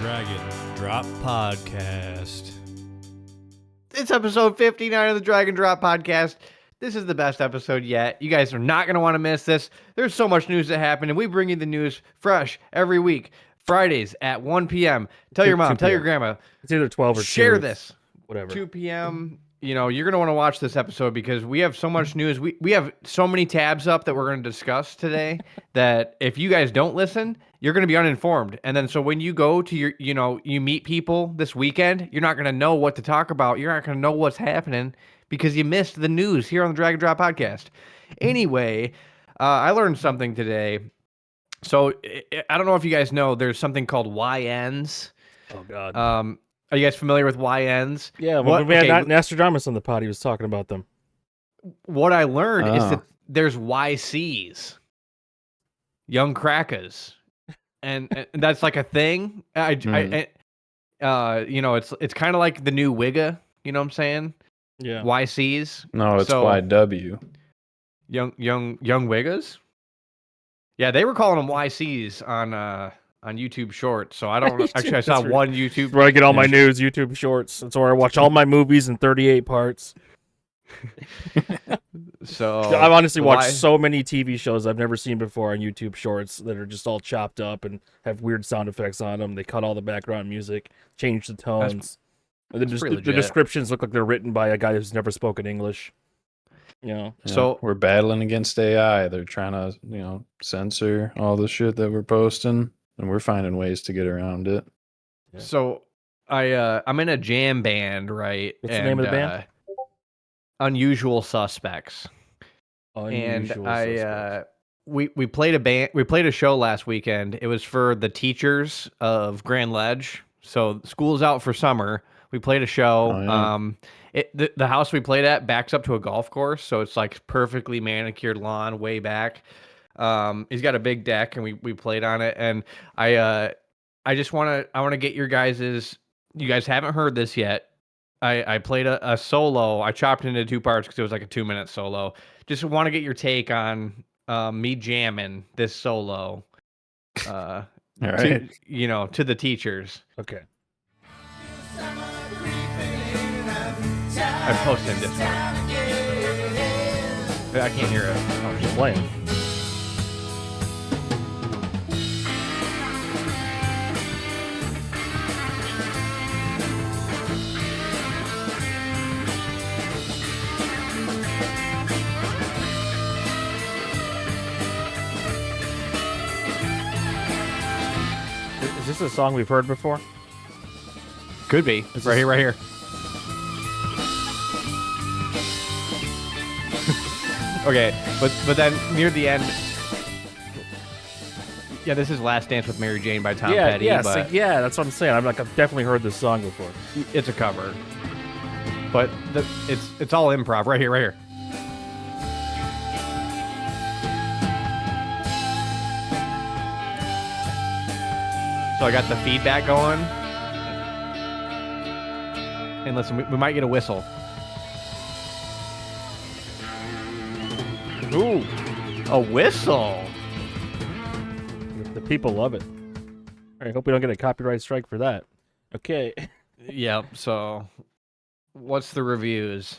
Dragon Drop Podcast. It's episode 59 of the Dragon Drop Podcast. This is the best episode yet. You guys are not going to want to miss this. There's so much news that happened, and we bring you the news fresh every week. Fridays at 1 p.m. Tell your mom, tell your grandma. It's either 12 or 2. Share this. Whatever. 2 p.m. You know, you're going to want to watch this episode because we have so much news. We have so many tabs up that we're going to discuss today that if you guys don't listen, you're going to be uninformed. And then so when you go to your, you meet people this weekend, you're not going to know what to talk about. You're not going to know what's happening because you missed the news here on the Drag and Drop Podcast. Anyway, I learned something today. So I don't know if you guys know, there's something called YNs. Oh, God. Are you guys familiar with YNs? Yeah, well, we had Nostradamus on the pod. He was talking about them. What I learned is that there's YCs, young crackers, and that's like a thing. It's kind of like the new Wigga. You know what I'm saying? Yeah. YCs. No, it's YW. Young Wiggas. Yeah, they were calling them YCs on YouTube Shorts. So I don't actually. I saw one YouTube. That's where I get all my news. YouTube Shorts. That's where I watch all my movies in 38 parts. So I've honestly watched so many TV shows I've never seen before on YouTube Shorts that are just all chopped up and have weird sound effects on them. They cut all the background music, change the tones. The descriptions look like they're written by a guy who's never spoken English. So we're battling against AI. They're trying to, censor all the shit that we're posting, and we're finding ways to get around it. Yeah. So I'm in a jam band, right? What's the name of the band? Unusual Suspects. We played a show last weekend. It was for the teachers of Grand Ledge. So school's out for summer. We played a show. Oh, yeah. The house we played at backs up to a golf course, so it's like perfectly manicured lawn way back. He's got a big deck, and we played on it. And I want to get your guys's. You guys haven't heard this yet. I played a solo. I chopped it into 2 parts because it was like a 2-minute solo. Just want to get your take on me jamming this solo. All right. To the teachers. Okay. I'm posting this one. I can't hear it. I'm just playing. Is this a song we've heard before? Could be. It's right here. Okay, but then near the end, yeah, this is "Last Dance with Mary Jane" by Tom Petty. Yeah, but that's what I'm saying. I've definitely heard this song before. It's a cover, but it's all improv right here. So I got the feedback going, and listen, we might get a whistle. Ooh, a whistle. The people love it. I hope we don't get a copyright strike for that. Okay. Yep. So, what's the reviews?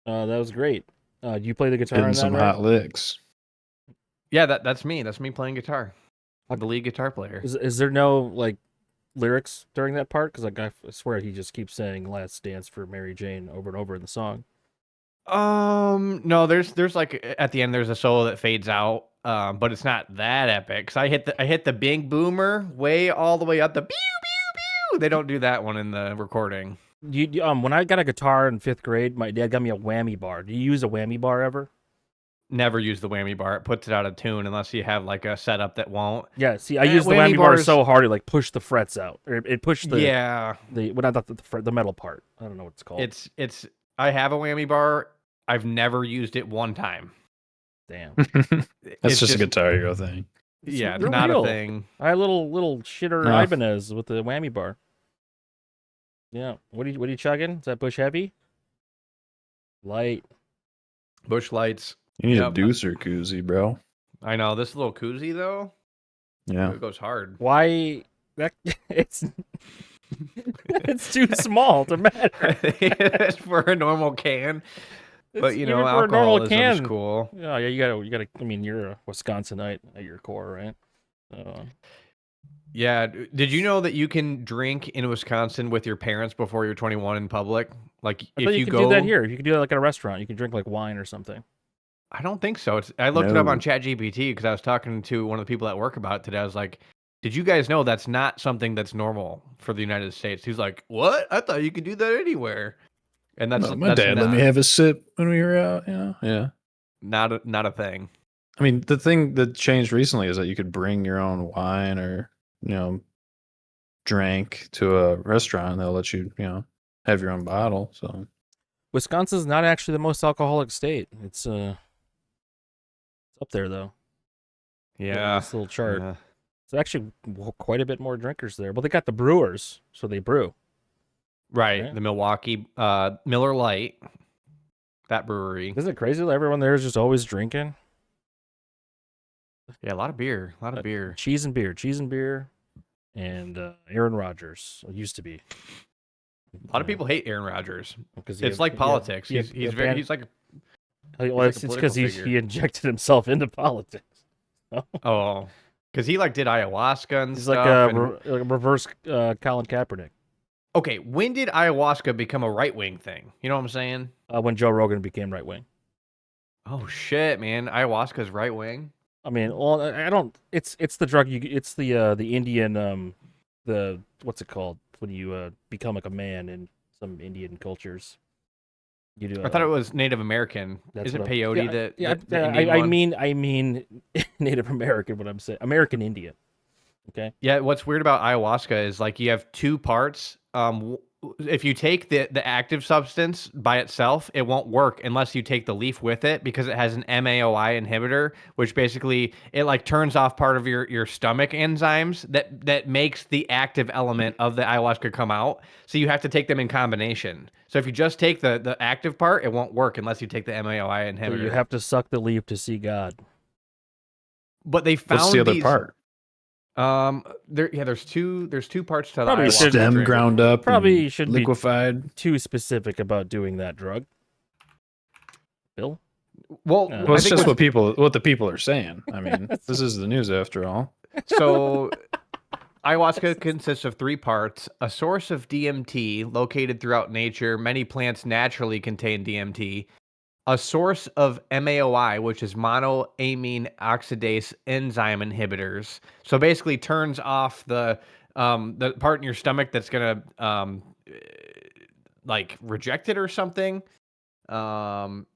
That was great. Do you play the guitar? Hitting some hot licks. Yeah, that's me. That's me playing guitar. I'm the lead guitar player. Is there no lyrics during that part? Because I swear he just keeps saying "Last Dance for Mary Jane" over and over in the song. No, there's like at the end there's a solo that fades out, but it's not that epic. Cause I hit the big boomer all the way up the pew pew pew. They don't do that one in the recording. When I got a guitar in 5th grade, my dad got me a whammy bar. Do you use a whammy bar ever? Never use the whammy bar. It puts it out of tune unless you have like a setup that won't. Yeah, see, I use the whammy bar so hard it pushed the frets out. Or it pushed the the metal part. I don't know what it's called. It's I have a whammy bar. I've never used it one time. Damn. That's just a Guitar Hero thing. Yeah, it's not a thing. I had a little shitter Ibanez with the whammy bar. Yeah. What are you chugging? Is that Bush Heavy? Light. Bush Lights. You need a deucer koozie, bro. I know. This little koozie, though, yeah, it goes hard. Why it's it's too small to matter. It's for a normal can. But Even for a normal alcoholism's can. cool. Yeah, you gotta. I mean, you're a Wisconsinite at your core, right? So, Yeah. Did you know that you can drink in Wisconsin with your parents before you're 21 in public? Like I if thought you could go, do that here. You could do that like at a restaurant. You can drink like wine or something. I don't think so. I looked it up No. on ChatGPT because I was talking to one of the people at work about it today. I was like, "Did you guys know that's not something that's normal for the United States?" He's like, "What? I thought you could do that anywhere." And that's No, my that's dad let me not have a sip when we were out. Yeah. not a thing. I mean, the thing that changed recently is that you could bring your own wine or drink to a restaurant. And they'll let you have your own bottle. So Wisconsin's not actually the most alcoholic state. It's up there though. Yeah, This little chart. yeah. It's actually quite a bit more drinkers there. But they got the brewers, so they brew. Right. Right. The Milwaukee Miller Lite, that brewery. Isn't it crazy that everyone there is just always drinking? Yeah, a lot of beer, beer. Cheese and beer, and Aaron Rodgers used to be. A lot of people hate Aaron Rodgers. Because It's like politics. He's like it's because he injected himself into politics. oh, because he did ayahuasca and He's stuff. like a reverse Colin Kaepernick. Okay, when did ayahuasca become a right wing thing? You know what I'm saying? When Joe Rogan became right wing. Oh shit, man! Ayahuasca's right wing. I mean, well, I don't. It's the drug. It's the Indian the what's it called when you become like a man in some Indian cultures. You do. I thought it was Native American. Is it peyote? I mean Native American. What I'm saying, American Indian. Okay. Yeah. What's weird about ayahuasca is you have two parts. If you take the active substance by itself, it won't work unless you take the leaf with it because it has an MAOI inhibitor, which basically it turns off part of your stomach enzymes that makes the active element of the ayahuasca come out. So you have to take them in combination. So if you just take the active part, it won't work unless you take the MAOI inhibitor. So you have to suck the leaf to see God. But they found what's the other part? There's two parts to the Probably ayahuasca Stem drink. ground up. Probably and shouldn't be liquefied. too specific about doing that drug. Bill? Well, Well, it's just what the people are saying. I mean, this is the news after all. So ayahuasca consists of three parts: a source of DMT located throughout nature. Many plants naturally contain DMT. A source of MAOI, which is monoamine oxidase enzyme inhibitors. So basically turns off the part in your stomach that's gonna reject it or something. The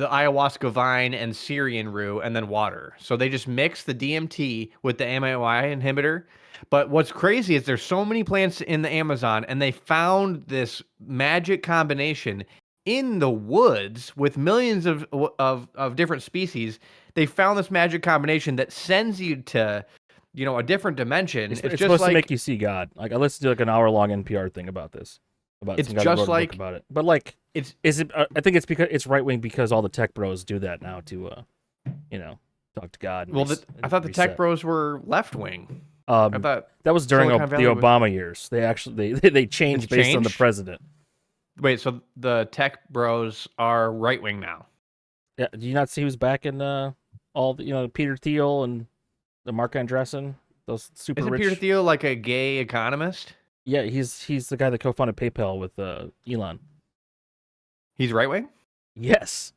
ayahuasca vine and Syrian rue and then water. So they just mix the DMT with the MAOI inhibitor. But what's crazy is there's so many plants in the Amazon and they found this magic combination in the woods with millions of different species. They found this magic combination that sends you to, a different dimension. It's just supposed to make you see God. I listened to an hour-long NPR thing about this. It's just about it. But is it? I think it's because it's right wing because all the tech bros do that now to, talk to God. Well, I thought the tech bros were left wing. I thought that was during the Obama years. They actually they changed based on the president. Wait, so the tech bros are right wing now? Yeah. Do you not see who's back in all the Peter Thiel and the Mark Andreessen? Those super Isn't rich. Peter Thiel like a gay economist? Yeah, he's the guy that co-founded PayPal with Elon. He's right wing? Yes.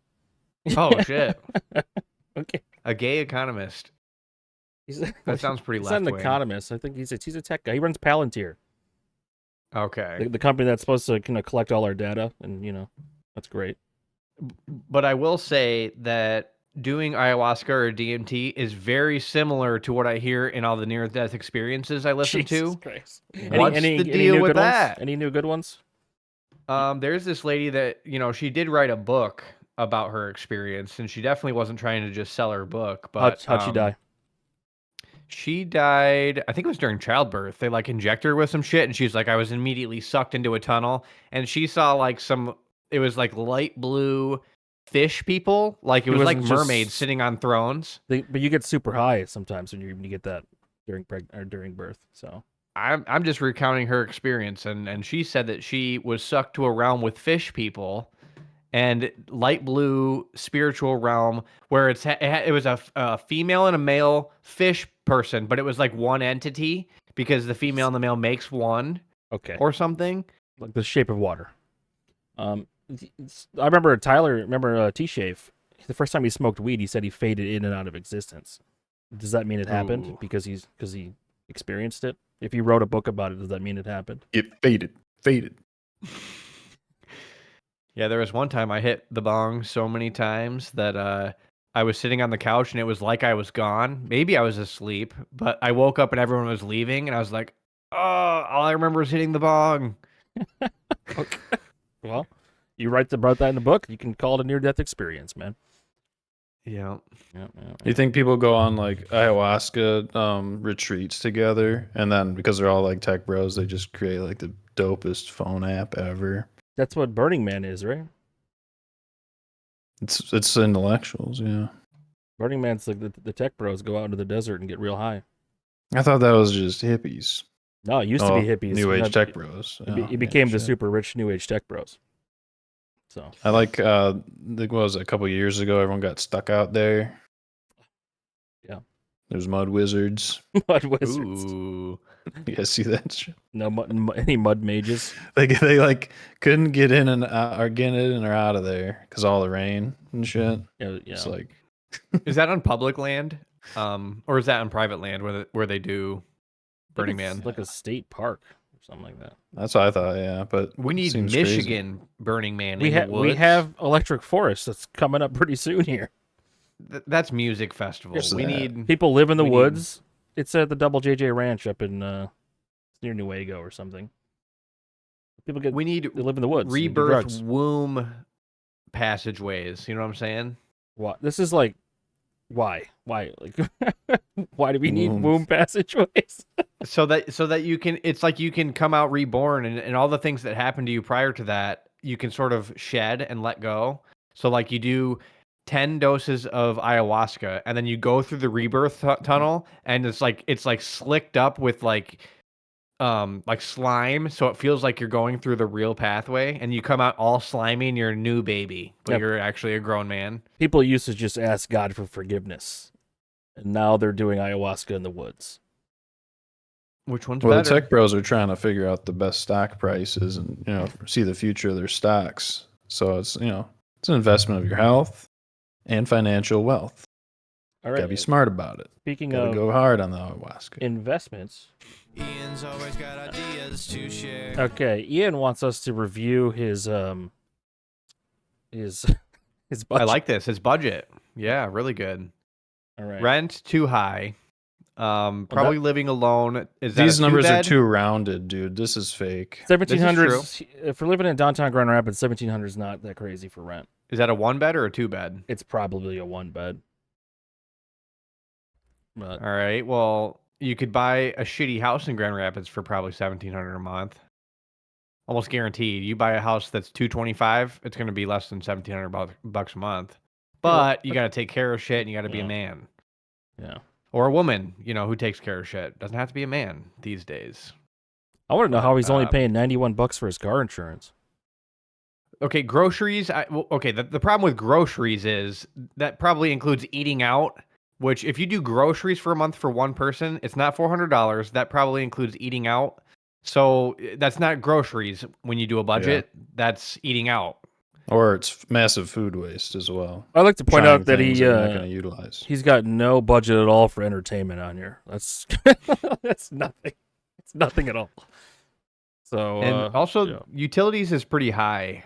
Oh shit. Okay. A gay economist. That sounds pretty left wing. He's not an economist. I think he's a tech guy. He runs Palantir. Okay. The company that's supposed to collect all our data, and that's great. But I will say that doing ayahuasca or DMT is very similar to what I hear in all the near-death experiences I listen Jesus to. Christ. What's the deal with that? Any new good ones? There's this lady that, she did write a book about her experience, and she definitely wasn't trying to just sell her book. But how'd she die? She died, I think it was during childbirth. They inject her with some shit, and she's like, I was immediately sucked into a tunnel, and she saw it was light blue fish people. It was like mermaids sitting on thrones. But you get super high sometimes when you get that during birth. So I'm just recounting her experience, and she said that she was sucked to a realm with fish people, and light blue spiritual realm where it was a female and a male fish person, but it was like one entity because the female and the male makes one. Okay. Or something like The Shape of Water. I remember T-Shave. The first time he smoked weed, he said he faded in and out of existence. Does that mean it happened because he experienced it? If he wrote a book about it, does that mean it happened? It faded. Yeah, there was one time I hit the bong so many times that I was sitting on the couch and it was like I was gone. Maybe I was asleep, but I woke up and everyone was leaving and I was like, oh, all I remember is hitting the bong. Okay. Well, you write about that in the book. You can call it a near-death experience, man. Yeah. You think people go on like ayahuasca retreats together, and then because they're all like tech bros, they just create like the dopest phone app ever? That's what Burning Man is, right? It's intellectuals, yeah. Burning Man's like the tech bros go out into the desert and get real high. I thought that was just hippies. No, it used to be hippies. New age tech bros. It became the super rich new age tech bros. So I like what was it, a couple years ago, everyone got stuck out there. Yeah. There's mud wizards. Mud wizards. Ooh. You guys see that shit? No any mud mages. They like couldn't get in and out, or get in or out of there because all the rain and shit. Yeah. It's like, Is that on public land? Or is that on private land where they do Burning Man? Like a state park or something like that. that's what I thought, yeah. But We need seems Michigan crazy. Burning Man. We have electric forest that's coming up pretty soon here. That's music festival. What's We that? need People live in the We need- woods. It's at the Double JJ Ranch up in near Newaygo or something. People we need they live in the woods. and do rebirth drugs. womb passageways. You know what I'm saying? What? This is like, why? Like, why do we need Wombs. womb passageways? So that you can, it's like you can come out reborn, and all the things that happened to you prior to that, you can sort of shed and let go. So like you do 10 doses of ayahuasca, and then you go through the rebirth tunnel, and it's like slicked up with like slime, so it feels like you're going through the real pathway, and you come out all slimy and you're a new baby, but Yep. you're actually a grown man. People used to just ask God for forgiveness, and now they're doing ayahuasca in the woods. Which one's Well, the better? tech bros are trying to figure out the best stock prices and see the future of their stocks. So it's it's an investment of your health and financial wealth. All right. Gotta be smart about it. Speaking Gotta of go hard on the ayahuasca. investments, Ian's always got ideas to share. okay, Ian wants us to review his his budget. I like this. His budget. Yeah, really good. All right. Rent too high. Probably living alone. Is that These a numbers are two-bed? too rounded, dude. This is fake. 1700s. If we're living in downtown Grand Rapids, 1700 is not that crazy for rent. Is that a one bed or a two bed? It's probably a one bed. But All right. Well, you could buy a shitty house in Grand Rapids for probably $1,700 a month. Almost guaranteed. You buy a house that's $225, it's going to be less than $1,700 a month. But you got to take care of shit, and you got to be a man yeah, or a woman, who takes care of shit. Doesn't have to be a man these days. I want to know how he's only Uh, paying $91 for his car insurance. Okay, groceries. Okay, the problem with groceries is that probably includes eating out, which if you do groceries for a month for one person, it's not $400. That probably includes eating out. So that's not groceries when you do a budget. That's eating out. Or it's massive food waste as well. I'd like to point Trying out that things you're not going to utilize. he's got no budget at all for entertainment on here. That's that's nothing. It's nothing at all. So And also, yeah. utilities is pretty high.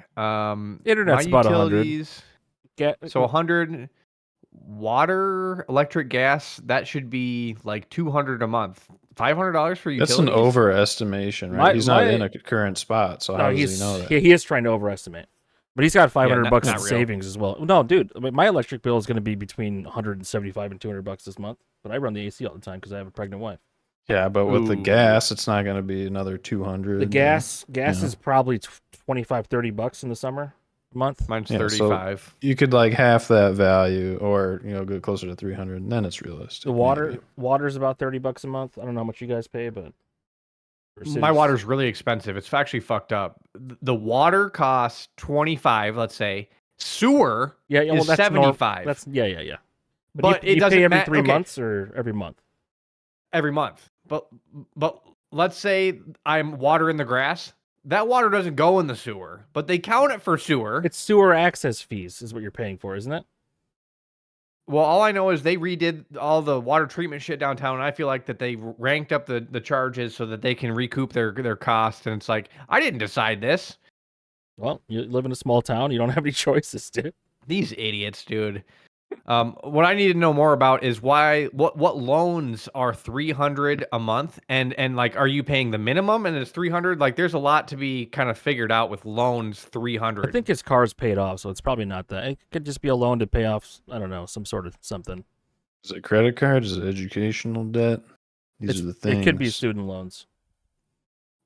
Internet's my about 100. utilities, so 100. Water, electric, gas, that should be like $200 a month. $500 for utilities. That's an overestimation, right? He's not in a current spot, so how does he know that? He is trying to overestimate. But he's got $500 bucks in not real. savings as well. No, dude, I mean, my electric bill is going to be between $175 and $200 this month. But I run the AC all the time because I have a pregnant wife. Yeah, but with the Ooh. gas, it's not going to be another 200. The gas Yeah. is probably $25-$30 in the summer. a month. Mine's Yeah, so 35. you could like half that value, or go closer to 300, and then it's realistic. The water's about $30 a month. I don't know how much you guys pay, but My water's really expensive. It's actually fucked up. The water costs 25, let's say. Sewer is that's 75. That's yeah. But you it doesn't pay every matter. 3 months or every month? Every month. But let's say I'm watering the grass. That water doesn't go in the sewer, but they count it for sewer. It's sewer access fees is what you're paying for, isn't it? Well, all I know is they redid all the water treatment shit downtown, and I feel like that they ranked up the charges so that they can recoup their costs. And it's like, I didn't decide this. Well, you live in a small town. You don't have any choices, dude. These idiots, dude. What I need to know more about is what loans are $300 a month, and like, are you paying the minimum and it's $300? Like, there's a lot to be kind of figured out with loans. $300. I think his car's paid off, so it's probably not that. It could just be a loan to pay off, I don't know, some sort of something. Is it credit card? Is it educational debt? These are the things. It could be student loans.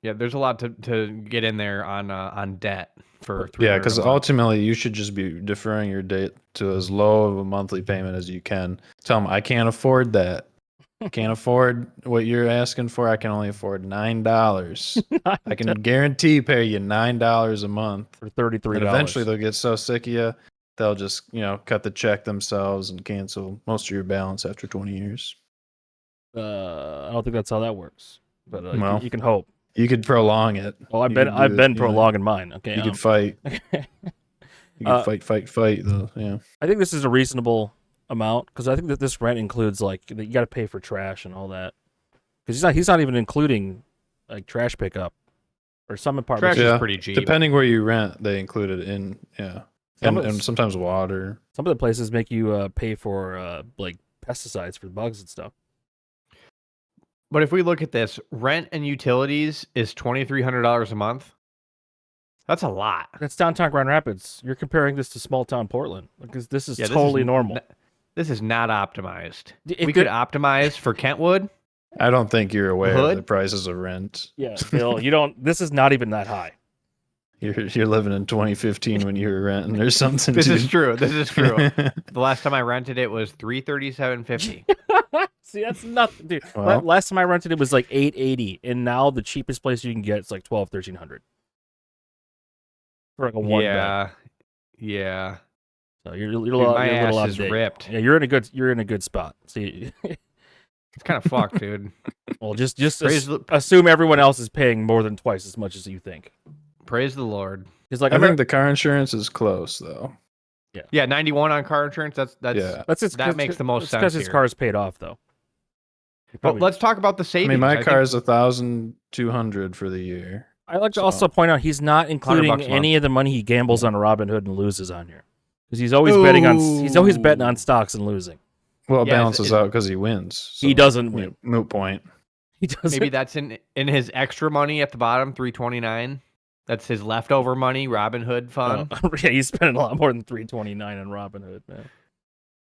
Yeah, there's a lot to get in there on debt for $300. Yeah, because ultimately you should just be deferring your debt to as low of a monthly payment as you can. Tell them, I can't afford that. Can't afford what you're asking for. I can only afford $9. I can guarantee pay you $9 a month for $33. And eventually they'll get so sick of you, they'll just cut the check themselves and cancel most of your balance after 20 years. I don't think that's how that works, but well, you can hope. You could prolong it. Oh, I've been prolonging mine. Okay, you could fight. You could fight. Though, yeah. I think this is a reasonable amount because I think that this rent includes you got to pay for trash and all that. Because he's not even including like trash pickup or some apartments. Trash is pretty cheap. Depending where you rent, they include it in. Yeah, and sometimes water. Some of the places make you pay for like pesticides for bugs and stuff. But if we look at this, rent and utilities is $2,300 a month. That's a lot. That's downtown Grand Rapids. You're comparing this to small town Portland because this is totally normal. This is not optimized. We could optimize for Kentwood. I don't think you're aware of the prices of rent. Yeah, Bill, you don't. This is not even that high. You're living in 2015 when you were renting. There's something. This is true. The last time I rented it was $337.50. See, that's nothing, dude. Well, last time I rented it was like $880, and now the cheapest place you can get is like $1,200-$1,300 for like a one bed. Yeah. So you're a little out of date. Ripped. Yeah, you're in a good spot. See, it's kind of fucked, dude. Well, just assume everyone else is paying more than twice as much as you think. Praise the Lord. It's like I think the car insurance is close though. Yeah, 91 on car insurance. That makes the most sense. Because his car is paid off though. But let's talk about the savings. I mean, my car is $1,200 for the year. I like to also point out he's not including any of the money he gambles on Robinhood and loses on here, because he's always betting on stocks and losing. Well, it balances out because he wins. So he doesn't win. Moot point. He doesn't. Maybe that's in his extra money at the bottom, $329. That's his leftover money, Robinhood fund. Yeah, he's spending a lot more than $329 on Robinhood, man.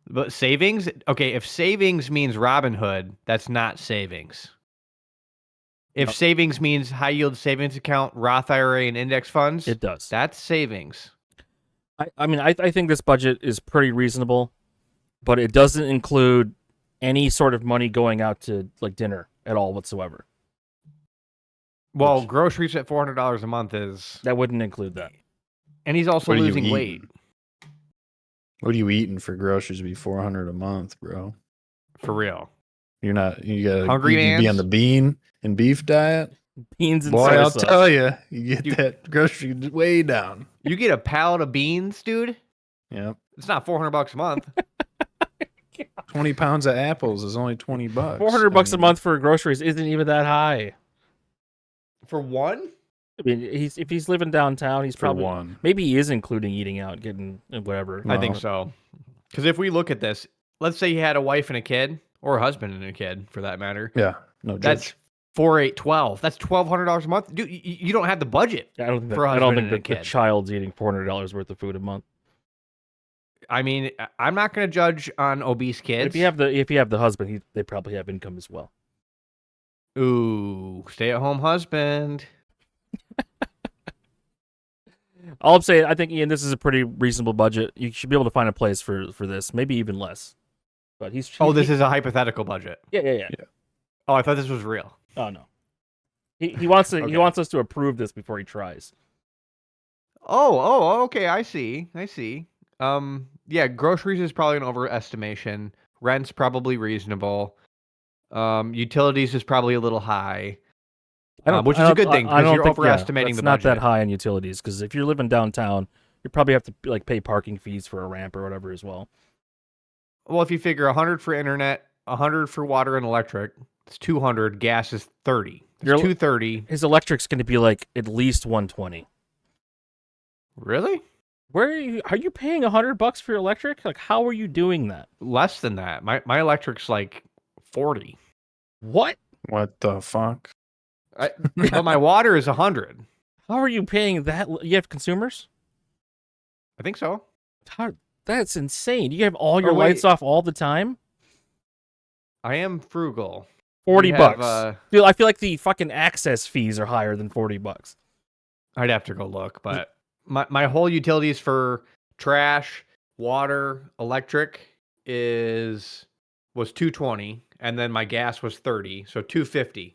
But savings? Okay, if savings means Robinhood, that's not savings. If savings means high yield savings account, Roth IRA, and index funds, it does. That's savings. I think this budget is pretty reasonable, but it doesn't include any sort of money going out to like dinner at all whatsoever. Well, groceries at $400 a month that wouldn't include that. And he's also losing weight. What are you eating for groceries to be $400 a month, bro? For real. You gotta Hungry be on the bean and beef diet. Beans and boy, soy I'll sauce. tell you get that grocery way down. You get a pallet of beans, dude. Yep. It's not $400 a month. 20 pounds of apples is only $20. $400 a month for groceries isn't even that high. For one? I mean, if he's living downtown, he's probably one. Maybe he is including eating out, getting whatever. I think so. Because if we look at this, let's say he had a wife and a kid, or a husband and a kid, for that matter. Yeah, no. That's 4, 8, 12. That's $1,200 a month, dude. You don't have the budget. I don't think the child's eating $400 worth of food a month. I mean, I'm not going to judge on obese kids. But if you have the husband, they probably have income as well. Ooh, stay-at-home husband. All I'm saying, I think, Ian, this is a pretty reasonable budget. You should be able to find a place for this, maybe even less. But this is a hypothetical budget. Yeah. Oh, I thought this was real. Oh no. He wants to. Okay. He wants us to approve this before he tries. Okay. I see. Yeah, groceries is probably an overestimation. Rent's probably reasonable. Utilities is probably a little high. Which is a good thing because you're overestimating the budget. It's not that high on utilities because if you're living downtown, you probably have to like pay parking fees for a ramp or whatever as well. Well, if you figure 100 for internet, 100 for water and electric, it's 200. Gas is 30. It's 230. His electric's going to be like at least 120. Really? Where are you paying $100 for your electric? Like, how are you doing that? Less than that. My electric's like 40. What? What the fuck? But my water is 100. How are you paying that? You have consumers? I think so. That's insane. You have all your lights off all the time? I am frugal. $40. I feel like the fucking access fees are higher than $40. I'd have to go look, but my whole utilities for trash, water, electric was $220, and then my gas was $30, so $250.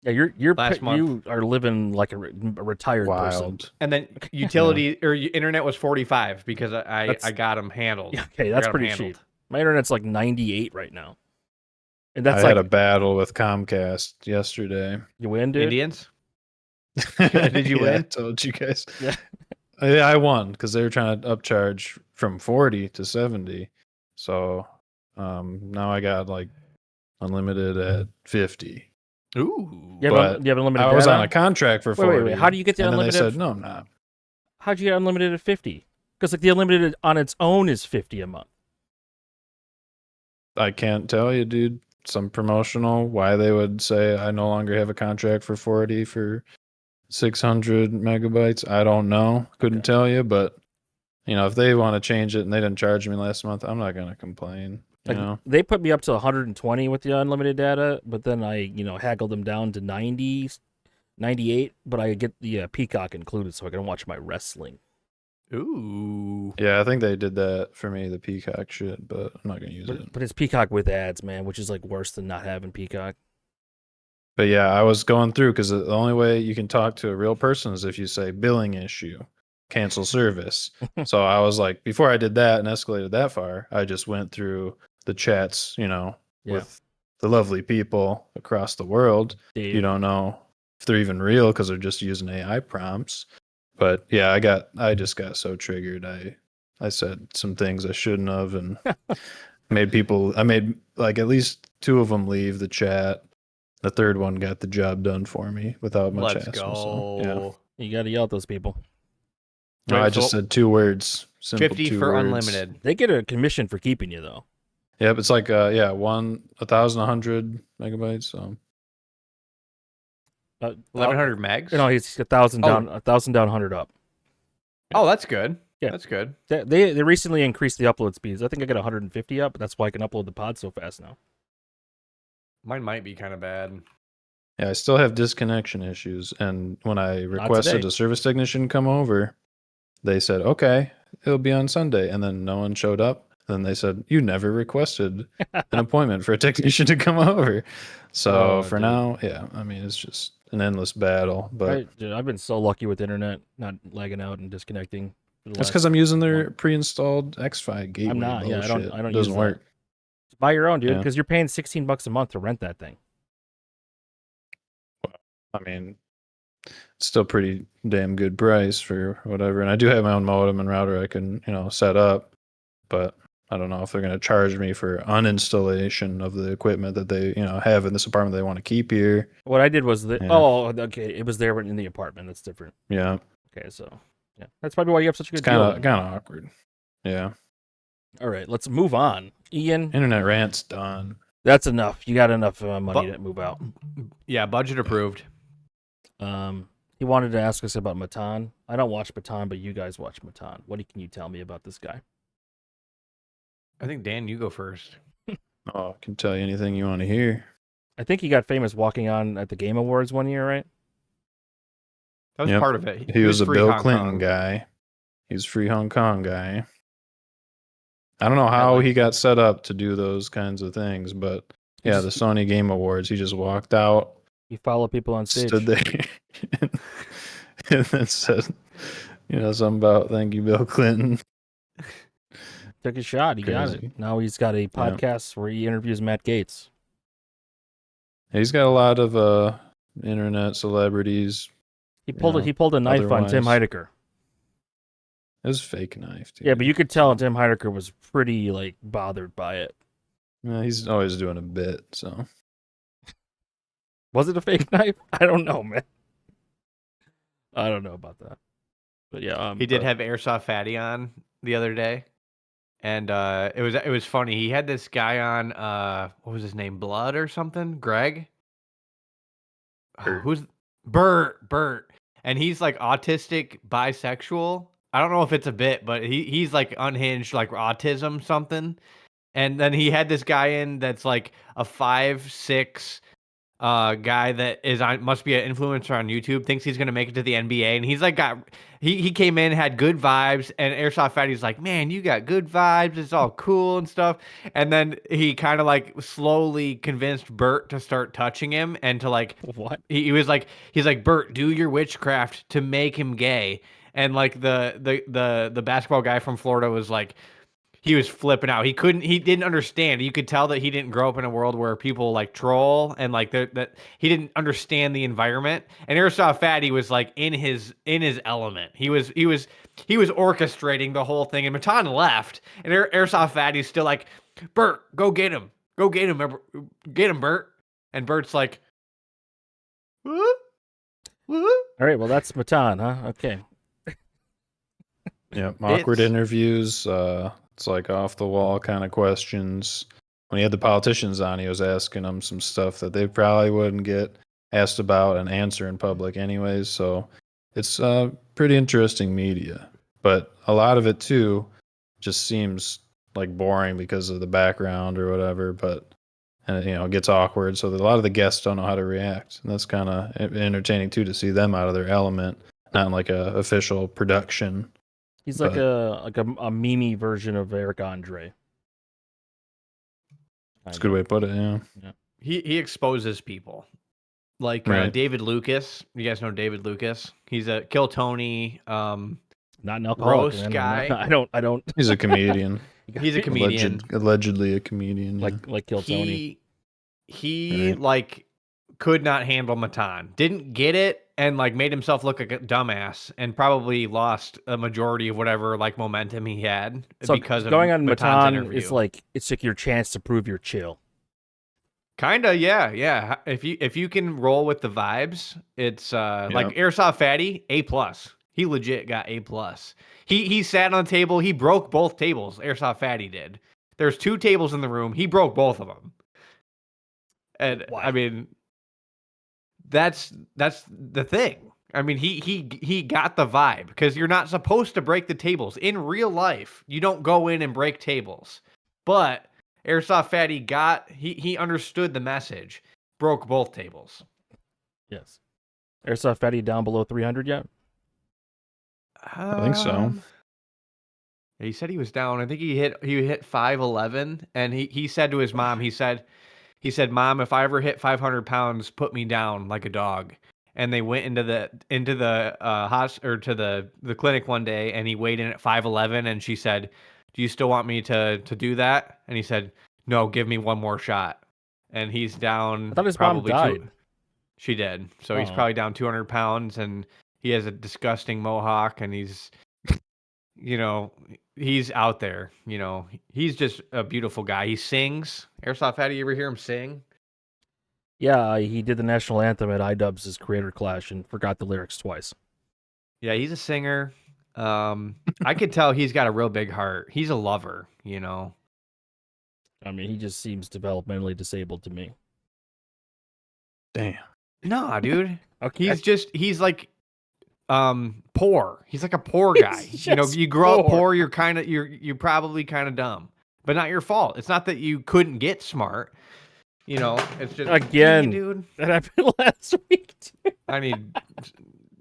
Yeah, you are living like a retired person. And then utility or internet was $45 because I got them handled. Okay, that's pretty cheap. My internet's like 98 right now. And I had a battle with Comcast yesterday. You win, dude? Indians? Did you win? I told you guys. Yeah. I won because they were trying to upcharge from 40 to 70. So now I got like unlimited at 50. Ooh. You have unlimited data? I was on a contract for 40. Wait. How do you get the unlimited? And then they said, no, I'm not. How'd you get unlimited at 50? Because like the unlimited on its own is 50 a month. I can't tell you, dude. Some promotional, why they would say I no longer have a contract for 40 for 600 megabytes. I don't know. Couldn't tell you, but if they want to change it and they didn't charge me last month, I'm not going to complain. They put me up to 120 with the unlimited data, but then I, haggled them down to 90, 98, but I get the Peacock included so I can watch my wrestling. Ooh. Yeah, I think they did that for me, the Peacock shit, but I'm not going to use it. But it's Peacock with ads, man, which is like worse than not having Peacock. But yeah, I was going through because the only way you can talk to a real person is if you say billing issue, cancel service. So I was like, before I did that and escalated that far, I just went through the chats, with the lovely people across the world. Dave. You don't know if they're even real because they're just using AI prompts. But yeah, I just got so triggered. I said some things I shouldn't have and I made like at least 2 of them leave the chat. The third one got the job done for me without much hassle. Let's go. You got to yell at those people. No, I just said 2 words. Simple 50 2 for words. unlimited. They get a commission for keeping you, though. Yep, it's like 1,100 megabytes. So 1,100 megs. No, he's 1,000 down, 1,000 down, 100 up. Oh, that's good. Yeah, that's good. They recently increased the upload speeds. I think I got 150 up, but that's why I can upload the pod so fast now. Mine might be kind of bad. Yeah, I still have disconnection issues, and when I requested a service technician come over, they said, "Okay, it'll be on Sunday," and then no one showed up. Then they said, "You never requested an appointment for a technician to come over." So now, yeah, I mean, it's just an endless battle. But I've been so lucky with internet not lagging out and disconnecting. That's because I'm using their pre-installed X-Fi gateway. I'm not. Bullshit. Yeah, I don't. It doesn't work. Buy your own, dude, because you're paying $16 a month to rent that thing. I mean, it's still pretty damn good price for whatever. And I do have my own modem and router I can, set up. But I don't know if they're going to charge me for uninstallation of the equipment that they, have in this apartment they want to keep here. What I did was it was there in the apartment. That's different. Yeah. Okay, so yeah, that's probably why you have such a good deal. Kind of awkward. Yeah. All right, let's move on. Ian, internet rant's done. That's enough. You got enough money to move out. Yeah, budget approved. He wanted to ask us about Matan. I don't watch Matan, but you guys watch Matan. What can you tell me about this guy? I think, Dan, you go first. Oh, I can tell you anything you want to hear. I think he got famous walking on at the Game Awards one year, right? That was part of it. He was a Bill Clinton guy. He's free Hong Kong guy. I don't know how he got set up to do those kinds of things, but yeah, the Sony Game Awards, he just walked out. He followed people on stage. Stood there and then said, something about thank you, Bill Clinton. Took a shot. He got it. Now he's got a podcast where he interviews Matt Gaetz. He's got a lot of internet celebrities. He pulled a knife on Tim Heidecker. It was a fake knife, dude. Yeah, but you could tell Tim Heidecker was pretty bothered by it. Yeah, he's always doing a bit, so. Was it a fake knife? I don't know, man. I don't know about that. But yeah, he did have Airsoft Fatty on the other day, and it was funny. He had this guy on. What was his name? Blood or something? Greg. Who's Bert? And he's like autistic, bisexual. I don't know if it's a bit, but he's like unhinged, like autism something. And then he had this guy in that's like a 5'6" guy that must be an influencer on YouTube, thinks he's gonna make it to the NBA, and he's like he came in, had good vibes, and Airsoft Fatty's like, man, you got good vibes, it's all cool and stuff. And then he kind of like slowly convinced Bert to start touching him and to like what he's like Bert, do your witchcraft to make him gay. And like the basketball guy from Florida was like, he was flipping out. He didn't understand. You could tell that he didn't grow up in a world where people like troll and like that he didn't understand the environment. And Airsoft Fatty was like in his element. He was orchestrating the whole thing. And Matan left, and Airsoft Fatty's still like, Bert, go get him, get him, Bert. And Bert's like, what? All right, well that's Matan, huh? Okay. Yeah, awkward interviews. It's like off the wall kind of questions. When he had the politicians on, he was asking them some stuff that they probably wouldn't get asked about and answer in public anyways. So it's pretty interesting media. But a lot of it too just seems like boring because of the background or whatever. And it gets awkward. So a lot of the guests don't know how to react. And that's kind of entertaining too, to see them out of their element, not in like a official production. He's like a meme version of Eric Andre. That's a good way to put it, yeah. He exposes people. Like David Lucas. You guys know David Lucas? He's a Kill Tony, not an alcoholic, roast guy. I don't. He's a comedian. He's a comedian. Allegedly a comedian. Yeah. Like Kill Tony. He like could not handle Matan. Didn't get it. And like made himself look like a dumbass, and probably lost a majority of whatever like momentum he had because of going on Matan's Matan is like it's like your chance to prove you're chill. Kinda, yeah. If you can roll with the vibes, it's like Airsoft Fatty, A+. He legit got A+. He sat on a table. He broke both tables. Airsoft Fatty did. There's 2 tables in the room. He broke both of them. And wow. I mean, that's the thing. I mean, he got the vibe, because you're not supposed to break the tables in real life. You don't go in and break tables. But Airsoft Fatty he understood the message. Broke both tables. Yes. Airsoft Fatty down below 300 yet? I think so. He said he was down. I think he hit 511, and he said to his mom, he said, Mom, if I ever hit 500 pounds, put me down like a dog. And they went into the hospital, or to the clinic one day, and he weighed in at 511, and she said, do you still want me to do that? And he said, no, give me one more shot. And he's down. I thought his mom died. She did. So he's probably down 200 pounds, and he has a disgusting mohawk, and he's, he's out there. He's just a beautiful guy. He sings. Airsoft Fatty, you ever hear him sing? Yeah, he did the national anthem at iDubbbz' Creator Clash and forgot the lyrics twice. Yeah, he's a singer. I could tell he's got a real big heart. He's a lover, I mean, he just seems developmentally disabled to me. Damn. Nah, dude. Okay. He's like poor. He's like a poor guy. You grow up poor, you're probably kind of dumb. But not your fault. It's not that you couldn't get smart. It's just again, dude. That happened last week too. I need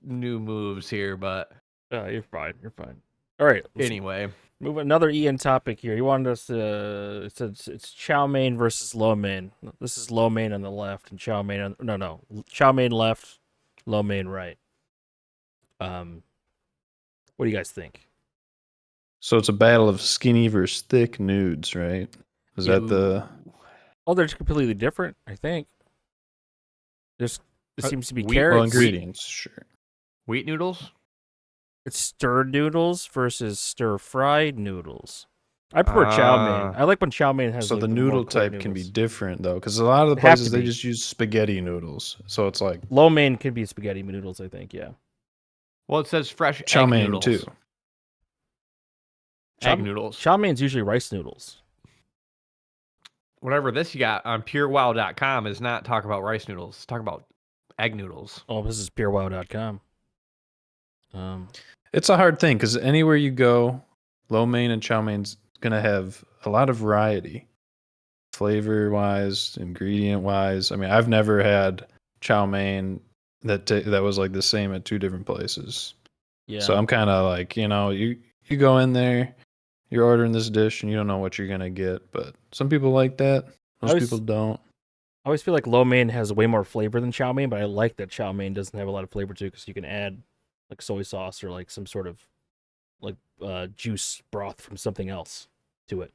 new moves here, but you're fine. All All right. Anyway, Move another Ian topic here. He wanted us to. It's chow mein versus lo mein. This is lo mein on the left and chow mein on chow mein left, lo mein right. What do you guys think? So it's a battle of skinny versus thick nudes, right? Is that the? Oh, they're completely different. I think. There seems to be wheat- carrots. Well, ingredients, sure. wheat noodles. It's stirred noodles versus stir-fried noodles. I prefer chow mein. I like when chow mein has. So like, the more noodle clear type can be noodles. different though, because a lot of the They have places to they be. just use spaghetti noodles. So it's like Lo mein can be spaghetti noodles. I think. Yeah. Well, it says fresh chow egg mein noodles. too. Egg noodles. Chow mein's usually rice noodles. Whatever this you got on purewow.com is not talk about rice noodles. It's talk about egg noodles. Oh, this is purewow.com. It's a hard thing because anywhere you go, lo mein and chow mein's gonna have a lot of variety, flavor wise, ingredient wise. I mean, I've never had chow mein that was like the same at two different places. Yeah. So I'm kind of like, you go in there, you're ordering this dish and you don't know what you're gonna get, but some people like that. Most people don't. I always feel like lo mein has way more flavor than chow mein, but I like that chow mein doesn't have a lot of flavor too, because you can add like soy sauce or like some sort of like juice broth from something else to it.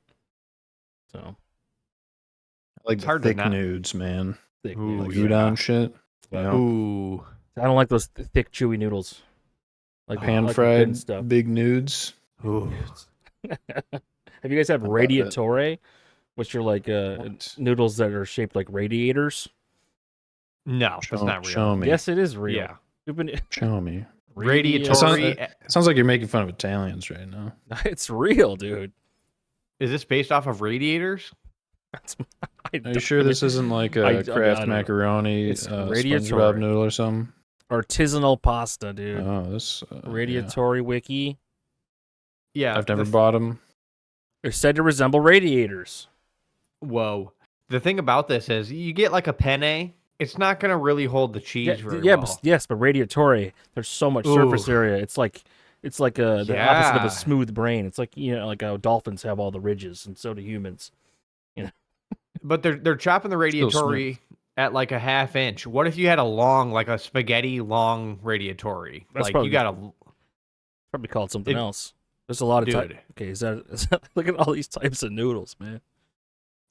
So I like It's the hard to thick not- nudes, man. thick. Ooh, Like yeah. udon shit. Yeah. Ooh. I don't like those thick, chewy noodles. Like Pan like the fried thin stuff. big nudes. Ooh. Have you guys had How about it? radiatore, which are like What? noodles that are shaped like radiators? No, that's not real. Show me. Yes, it is real. Yeah. We've been Show me. Radiatory. It sounds like you're making fun of Italians right now. It's real, dude. Is this based off of radiators? Are you sure this isn't like a I don't Kraft know. macaroni, It's SpongeBob radiatory. noodle or something? Artisanal pasta, dude. Oh, this Radiatory wiki. Yeah. I've never the- bought them. They're said to resemble radiators. Whoa. The thing about this is you get like a penne, it's not going to really hold the cheese very well. But radiatory, there's so much surface area. It's like the opposite of Yeah. a smooth brain. It's like like how dolphins have all the ridges, and so do humans. But they're chopping the Still radiatory at like a half inch. What if you had a long, like a spaghetti long radiatory? That's Like probably- you got to Probably called something It- else. There's a lot of Dude. Okay, is that look at all these types of noodles, man.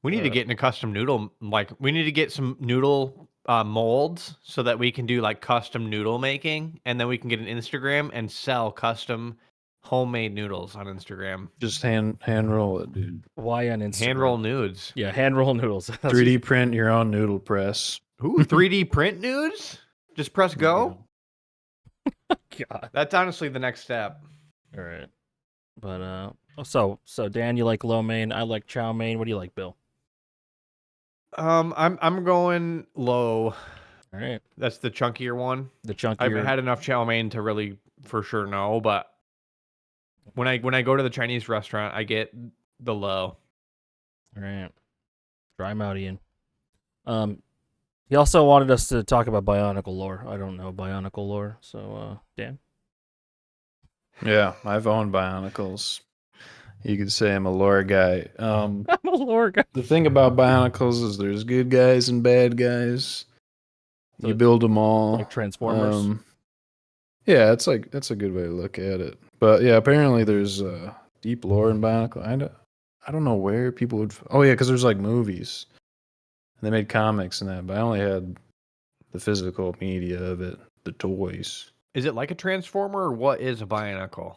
We need to get in a custom noodle. Like we need to get some noodle molds so that we can do like custom noodle making, and then we can get an Instagram and sell custom homemade noodles on Instagram. Just hand roll it, dude. Why on Instagram? Hand roll nudes. Yeah, hand roll noodles. 3D print your own noodle press. Ooh, 3D print nudes. Just press go. God. That's honestly the next step. All right. But so Dan, you like lo mein, I like chow mein. What do you like, Bill? I'm going low. All right. That's the chunkier one. The chunkier. I've had enough chow mein to really for sure know, but when I go to the Chinese restaurant, I get the low. All right. Try him out, Ian. He also wanted us to talk about Bionicle lore. I don't know Bionicle lore, so Dan. Yeah, I've owned Bionicles. You could say I'm a lore guy. I'm a lore guy. The thing about Bionicles is there's good guys and bad guys. You build them all. Like Transformers. Yeah, that's a good way to look at it. But yeah, apparently there's deep lore in Bionicle. I don't know where people would. Oh yeah, because there's like movies. They made comics and that, but I only had the physical media of it, the toys. Is it like a transformer or what is a Bionicle?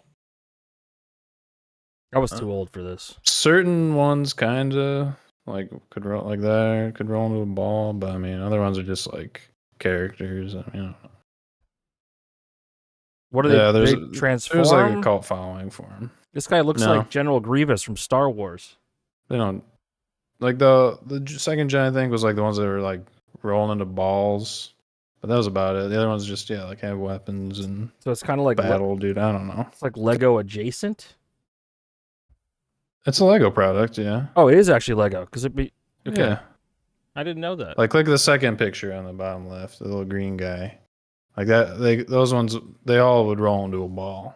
I was too old for this. Certain ones kind of like could roll like that, could roll into a ball, but I mean, other ones are just like characters. I mean, What are they? yeah, They there's transform. like a cult following for them. This guy looks No. like General Grievous from Star Wars. They don't like the second gen. I think was like the ones that were like rolling into balls, but that was about it. The other ones just like have weapons and So it's kind of like battle, dude. I don't know. it's like Lego adjacent. It's a Lego product, yeah. Oh, it is actually Lego because it be okay. Yeah. I didn't know that. Like, look at the second picture on the bottom left, the little green guy. Like that, those ones, they all would roll into a ball.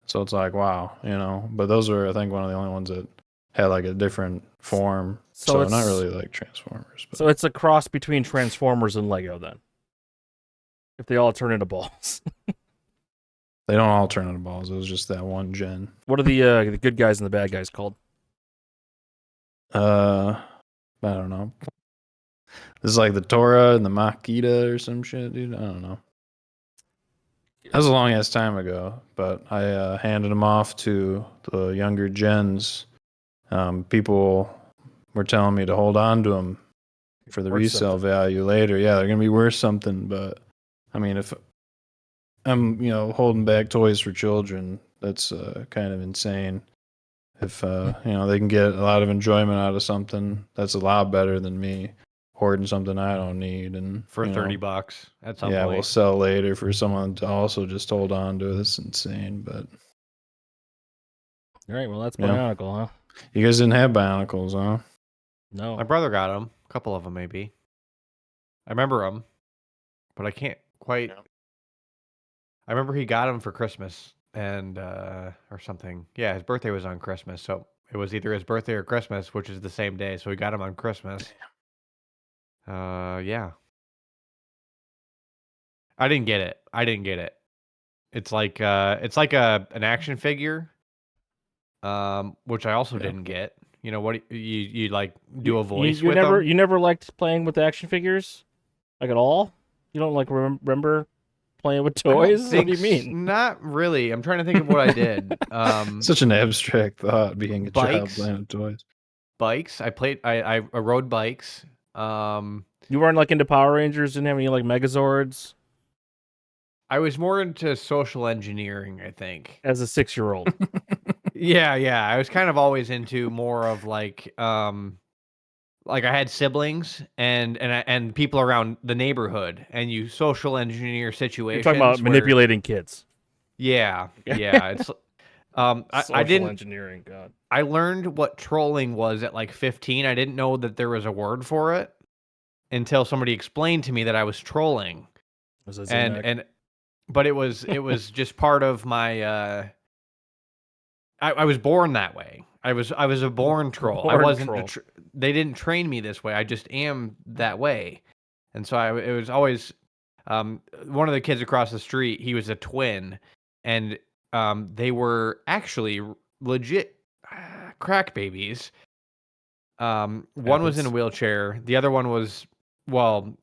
So it's like, wow, you know. But those were, I think, one of the only ones that had like a different form. So it's not really like Transformers. But. So it's a cross between Transformers and Lego then. If they all turn into balls. They don't all turn into balls. It was just that one gen. What are the good guys and the bad guys called? I don't know. This is like the Torah and the Makita or some shit, dude. I don't know. That was a long ass time ago, but I handed them off to the younger gens. People were telling me to hold on to them for the resale value later. Yeah, they're gonna be worth something. But I mean, if I'm holding back toys for children, that's kind of insane. If they can get a lot of enjoyment out of something, that's a lot better than me hoarding something I don't need. And for $30 at some point. Yeah, we'll sell later for someone to also just hold on to. This is insane, but all right, well that's Bionicle, huh? You guys didn't have Bionicles, huh? No. My brother got them. A couple of them, maybe. I remember them, but I can't quite. Yeah. I remember he got them for Christmas and or something. Yeah, his birthday was on Christmas, so it was either his birthday or Christmas, which is the same day. So he got them on Christmas. Yeah. I didn't get it. It's like an action figure, which I also didn't get. You know what? You like do a voice with them? You never liked playing with action figures, like at all. You don't like remember playing with toys? What do you mean? Not really. I'm trying to think of what I did. Such an abstract thought, being a child playing with toys. Bikes. I rode bikes. You weren't like into Power Rangers? Didn't have any like Megazords? I was more into social engineering, I think. As a 6-year-old. Yeah. I was kind of always into more of like I had siblings and people around the neighborhood, and you social engineer situations. You're talking about manipulating kids. Yeah. It's I didn't engineering. God. I learned what trolling was at like 15. I didn't know that there was a word for it until somebody explained to me that I was trolling. But it was just part of my. I was born that way. I was a born troll. I wasn't. They didn't train me this way. I just am that way, and so it was always. One of the kids across the street, he was a twin, and they were actually legit crack babies. One was in a wheelchair. The other one was, well,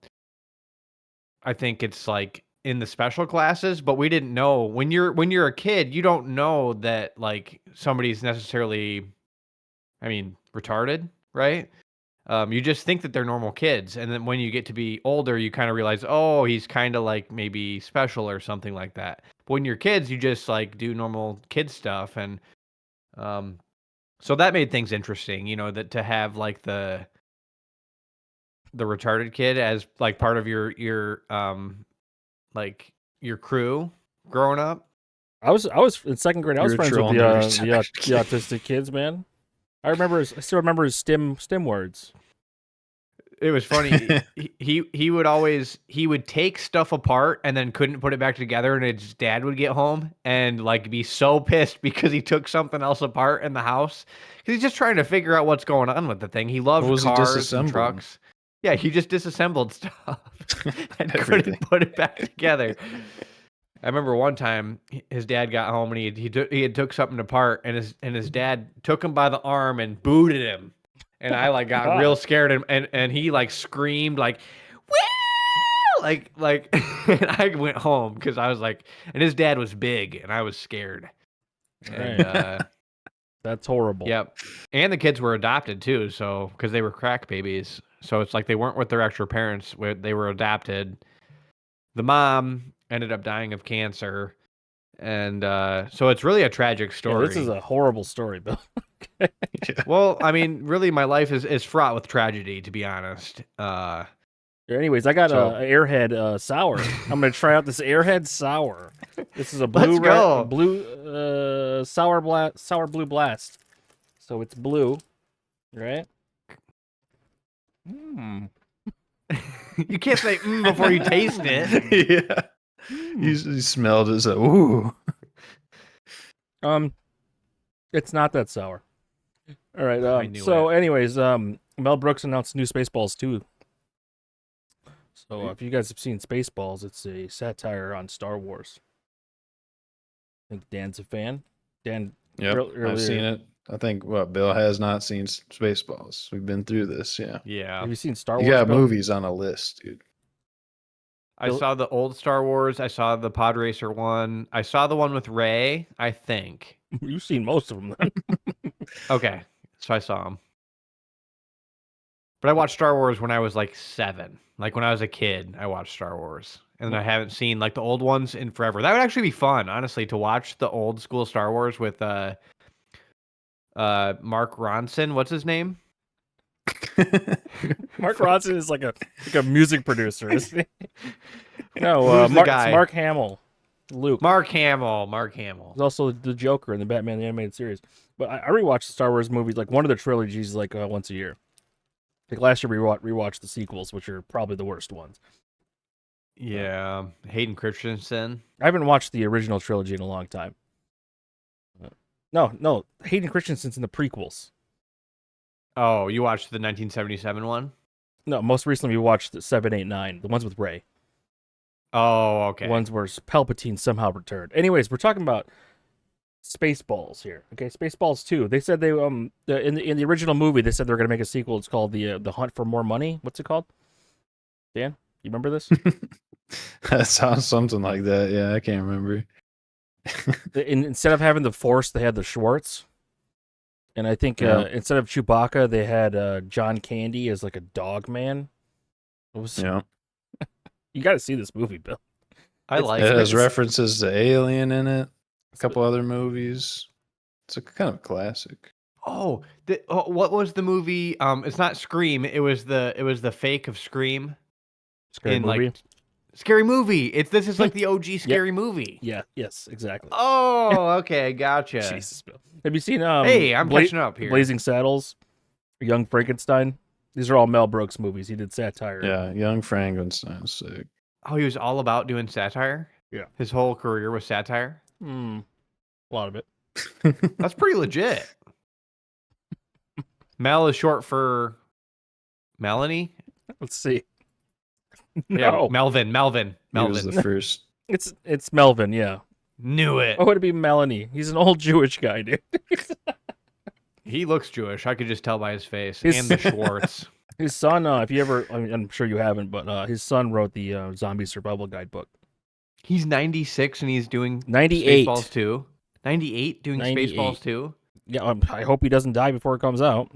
I think it's like in the special classes, but we didn't know. When you're a kid, you don't know that like somebody's necessarily, retarded, right? You just think that they're normal kids, and then when you get to be older, you kind of realize, oh, he's kind of like maybe special or something like that. But when you're kids, you just like do normal kid stuff, and so that made things interesting, that to have like the retarded kid as like part of your like your crew growing up. I was in second grade. I was friends with the autistic kids, man. I still remember his STEM words. It was funny. he would take stuff apart and then couldn't put it back together, and his dad would get home and like be so pissed because he took something else apart in the house, because he's just trying to figure out what's going on with the thing. He loved cars and trucks. Yeah, he just disassembled stuff and couldn't put it back together. I remember one time his dad got home and he had took something apart, and his dad took him by the arm and booted him. And I like got real scared, and he like screamed like, "Woo!" like and I went home because I was like, and his dad was big and I was scared. And that's horrible. Yep. And the kids were adopted too, so because they were crack babies. So it's like they weren't with their actual parents, they were adopted. The mom ended up dying of cancer. And so it's really a tragic story. Yeah, this is a horrible story, Bill. Well, really, my life is fraught with tragedy, to be honest. Anyways, I got a Airhead sour. I'm going to try out this Airhead sour. This is a blue sour blue blast. So it's blue, right? You can't say before you taste it. Yeah. You smelled it, so ooh. It's not that sour. All right. I knew So, it. anyways, Mel Brooks announced new Spaceballs 2. So, if you guys have seen Spaceballs, it's a satire on Star Wars. I think Dan's a fan. Dan, Yep, earlier, I've seen it. I think Bill has not seen Spaceballs. We've been through this, yeah. Yeah. Have you seen Star You Wars? got Bill? movies on a list, dude. I saw the old Star Wars. I saw the Pod Racer one. I saw the one with Rey, I think. You've seen most of them then. Okay, so I saw them. But I watched Star Wars when I was like 7. Like when I was a kid, I watched Star Wars. And I haven't seen like the old ones in forever. That would actually be fun, honestly, to watch the old school Star Wars with Mark Ronson. What's his name? Mark Ronson is like a music producer, isn't he? No, Who's the guy? It's Mark Hamill. Luke. Mark Hamill. He's also the Joker in the Batman the Animated Series. But I rewatch the Star Wars movies, like one of the trilogies, like once a year. Like last year, we rewatched the sequels, which are probably the worst ones. Yeah, Hayden Christensen. I haven't watched the original trilogy in a long time. No, Hayden Christensen's in the prequels. Oh, you watched the 1977 one? No, most recently we watched the 7, 8, 9, the ones with Rey. Oh, okay. The ones where Palpatine somehow returned. Anyways, we're talking about Spaceballs here. Okay, Spaceballs 2. They said they in the original movie they said they were gonna make a sequel. It's called the Hunt for More Money. What's it called? Dan, you remember this? That sounds something like that. Yeah, I can't remember. Instead of having the Force, they had the Schwartz. And I think instead of Chewbacca, they had John Candy as like a dog man. Yeah. You got to see this movie, Bill. It has references to Alien in it. A couple other movies. It's a kind of classic. Oh, what was the movie? It's not Scream. It was the fake of Scream. Scary movie. Like, Scary Movie. This is like the OG Scary Movie. Yeah. Yes. Exactly. Oh, okay, gotcha. Jesus, Bill. Have you seen? Hey, I'm catching up here. Blazing Saddles, Young Frankenstein. These are all Mel Brooks movies. He did satire. Yeah, Young Frankenstein's sick. Oh, he was all about doing satire? Yeah. His whole career was satire? A lot of it. That's pretty legit. Mel is short for Melanie? Let's see. Yeah, No. Melvin. He was the first. It's Melvin, yeah. Knew it. Why would it be Melanie? He's an old Jewish guy, dude. He looks Jewish. I could just tell by his face. His- And the Schwartz. His son, if you ever, I'm sure you haven't, but his son wrote the Zombie Survival Guidebook. He's 96 and he's doing 98. Spaceballs 2. 98 doing 98. Spaceballs 2? Yeah, I hope he doesn't die before it comes out.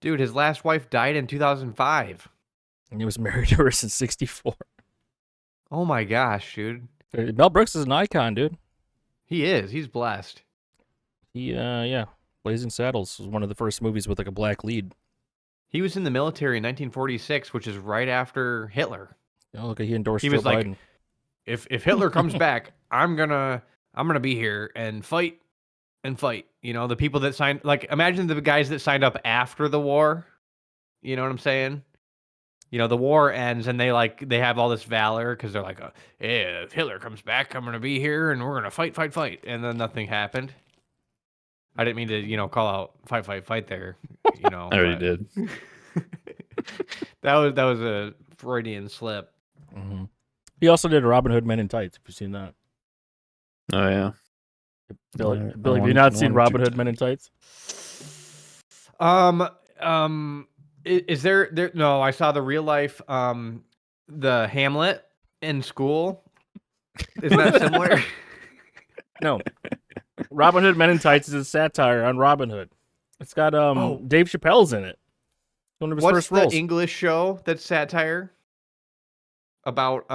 Dude, his last wife died in 2005. And he was married to her since 64. Oh my gosh, dude. Mel Brooks is an icon, dude. He is. He's blessed. Yeah. Blazing Saddles was one of the first movies with like a black lead. He was in the military in 1946, which is right after Hitler. Oh, look, he endorsed He Joe was like, Biden. If Hitler comes back, I'm gonna be here and fight. You know, the people that signed, like, imagine the guys that signed up after the war. You know what I'm saying? You know, the war ends and they have all this valor because they're like, hey, if Hitler comes back, I'm gonna be here and we're gonna fight, and then nothing happened. I didn't mean to, call out fight there. I already did. That was a Freudian slip. Mm-hmm. He also did Robin Hood Men in Tights. If you've seen that, Oh yeah. Billy, have you not seen Robin Hood Men in Tights? Is there? No, I saw the real life. The Hamlet in school. Isn't that similar? No. Robin Hood Men in Tights is a satire on Robin Hood. It's got Dave Chappelle's in it. One of his What's first the roles. English show that's satire about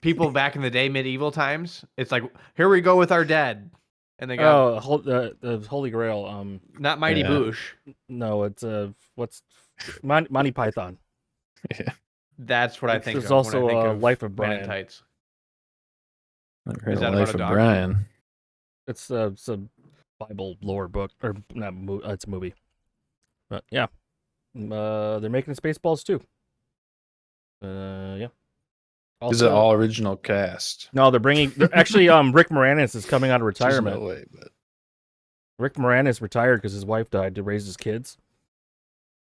people back in the day, medieval times? It's like, here we go with our dead, and they got the Holy Grail. not Mighty Yeah. Boosh. No, it's what's Monty Python. Yeah. That's what I think. There's of also when I think of Life of Men in Brian. Tights. I've heard Is of that Life about a of dog? Brian. It's a Bible lore book, or not? It's a movie. But yeah, they're making Spaceballs too. Yeah. Is it all original cast? No, they're actually Rick Moranis is coming out of retirement. There's no way, but Rick Moranis retired because his wife died to raise his kids.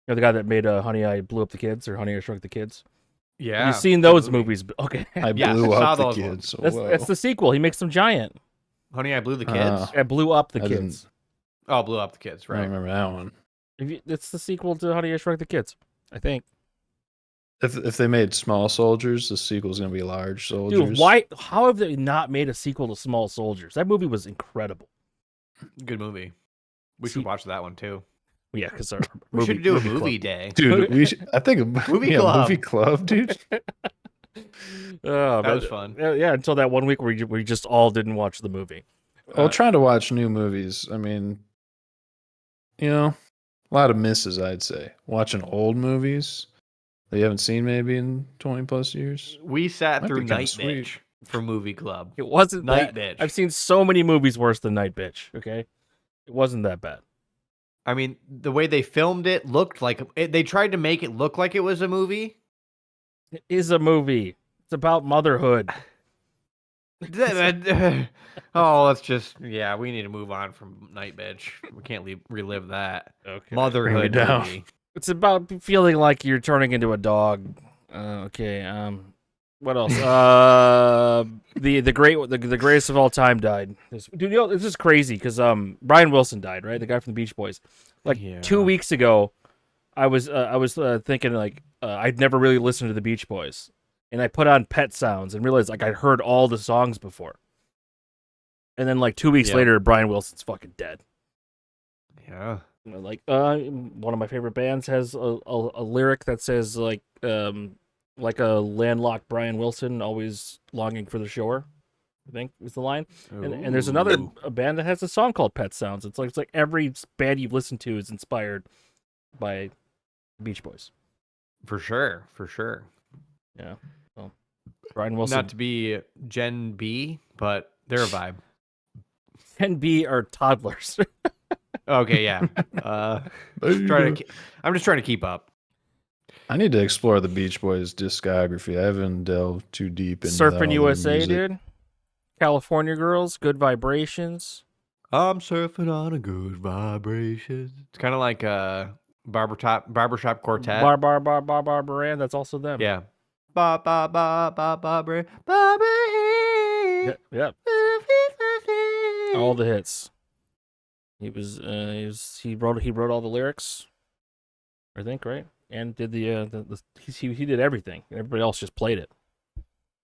You know, the guy that made Honey, I Blew Up the Kids or Honey, I Shrunk the Kids. Yeah. You've seen those movies. Okay. I Yes, blew I saw up the those kids. That's the sequel. He makes them giant. Honey, I Blew the Kids. I Blew Up the I didn't- Kids. Oh, Blew Up the Kids, I right? remember that one. It's the sequel to Honey, I Shrunk the Kids, I think. If they made Small Soldiers, the sequel's gonna be Large Soldiers. Dude, why? How have they not made a sequel to Small Soldiers? That movie was incredible. Good movie. We should watch that one too. Yeah, because our We should do a movie club. day. Dude, I think a Movie club. movie club, dude. Oh, That was fun. Yeah, until that one week where we just all didn't watch the movie. Well, trying to watch new movies. I mean, a lot of misses, I'd say. Watching old movies that you haven't seen maybe in 20 plus years. We sat Might through be kinda Night sweet. Bitch for movie club. It wasn't Night that. Bitch. I've seen so many movies worse than Night Bitch. Okay, it wasn't that bad. I mean, the way they filmed it looked like they tried to make it look like it was a movie. It is a movie. It's about motherhood. Oh, let's just we need to move on from Night Bitch. We can't relive that. Okay. Motherhood Bring me down. movie. It's about feeling like you're turning into a dog. Okay. What else? The greatest of all time died. Dude, this is crazy because Brian Wilson died, right? The guy from the Beach Boys. Like 2 weeks ago, I was thinking like I'd never really listened to the Beach Boys, and I put on Pet Sounds and realized like I'd heard all the songs before. And then like 2 weeks later, Brian Wilson's fucking dead. Yeah. Like one of my favorite bands has a lyric that says like a landlocked Brian Wilson always longing for the shore, I think is the line. And there's a band that has a song called Pet Sounds. It's like every band you've listened to is inspired by Beach Boys. For sure. Yeah. Well, Brian Wilson. Not to be Gen B, but they're a vibe. 10B are toddlers. Okay, yeah. I'm just trying to keep up. I need to explore the Beach Boys discography. I haven't delved too deep into Surfing all their USA, music. dude. California Girls, Good Vibrations. I'm surfing on a good vibration. It's kind of like a barbershop quartet. Bar, that's also them. Yeah. Ba ba ba ba ba ba ba ba. Yep. All the hits. He wrote all the lyrics, I think, right? And did he did everything. Everybody else just played it.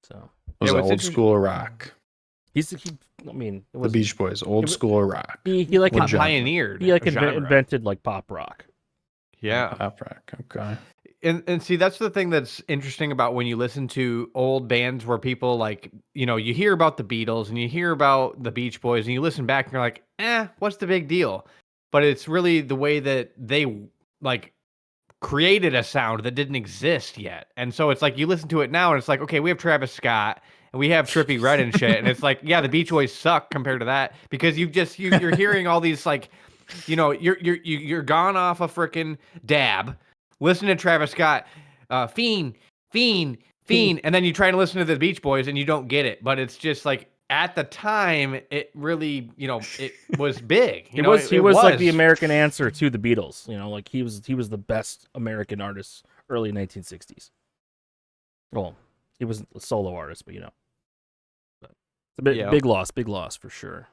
So It was old school rock. the The Beach Boys, old school rock. He Pioneered. He like a genre. invented like pop rock. Yeah. Pop rock. Okay. And see, that's the thing that's interesting about when you listen to old bands where people like, you hear about the Beatles and you hear about the Beach Boys and you listen back and you're like, what's the big deal? But it's really the way that they like created a sound that didn't exist yet. And so it's like you listen to it now and it's like, okay, we have Travis Scott and we have Trippie Redd and shit. And it's like, yeah, the Beach Boys suck compared to that because you're hearing all these like, you're gone off a freaking dab. Listen to Travis Scott, Fiend, and then you try to listen to the Beach Boys and you don't get it. But it's just like at the time, it really, it was big. He was like the American answer to the Beatles. Like he was the best American artist early 1960s. Well, he was a solo artist, but it's a big loss for sure.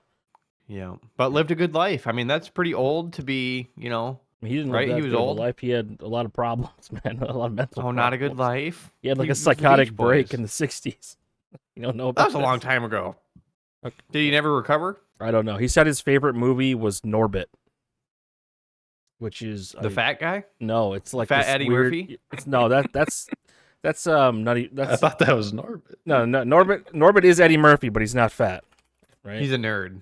Yeah, but lived a good life. I mean, that's pretty old to be, He didn't right? live that He was good of a old. Life. He had a lot of problems, man. A lot of mental. Oh, problems. not a good life. He had like He a was the psychotic Beach break Boys. in the 60s. You don't know about That was a this? long time ago. Okay. Did he never recover? I don't know. He said his favorite movie was Norbit, which is The fat guy? No, it's like Fat this Eddie weird, Murphy? It's that's nutty. I That's thought that was Norbit. no Norbit is Eddie Murphy, but he's not fat, right? He's a nerd.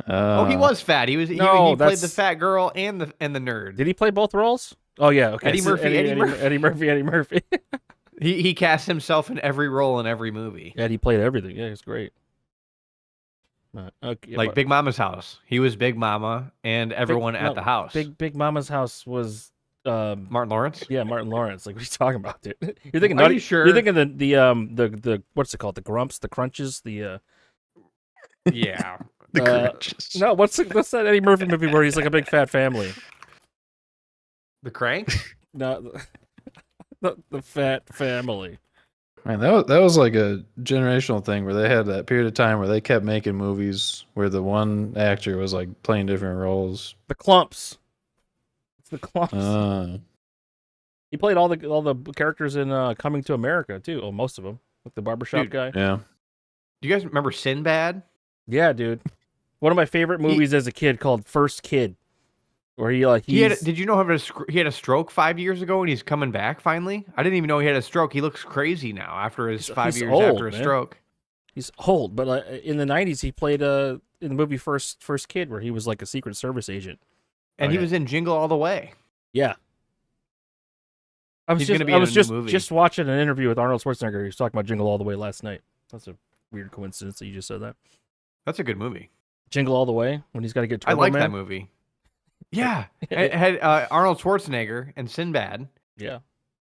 He Oh, was fat. He played that's- the fat girl and the nerd. Did he play both roles? Oh yeah, okay. Eddie Murphy, Eddie Murphy. Eddie Murphy. He cast himself in every role in every movie. Yeah, he played everything. Yeah, it's great. Okay, Like Big Mama's house. He was Big Mama and everyone at the house. Big Mama's house was Martin Lawrence. Yeah, Martin Lawrence. Like, what are you talking about, dude? You're thinking? Are you sure? You're thinking the what's it called? The Grumps, the Crunches, the Yeah. The Crunches. No, what's that Eddie Murphy movie where he's like a big fat family? The Crank. No, the Fat Family. Man, that was like a generational thing where they had that period of time where they kept making movies where the one actor was like playing different roles. The Clumps. It's the Clumps. He played all the characters in Coming to America too. Oh, most of them, like the barbershop guy. Yeah. Do you guys remember Sinbad? Yeah, dude. One of my favorite movies as a kid called First Kid, where did you know he had a stroke 5 years ago and he's coming back finally? I didn't even know he had a stroke. He looks crazy now after his 5 years old, after a man. stroke. He's old, but in the 90s he played in the movie First Kid where he was like a Secret Service agent. And he was in Jingle All the Way. Yeah. I was just watching an interview with Arnold Schwarzenegger. He was talking about Jingle All the Way last night. That's a weird coincidence that you just said that. That's a good movie. Jingle All the Way, when he's got to get Turbo I like Man. that movie. Yeah. It had Arnold Schwarzenegger and Sinbad. Yeah.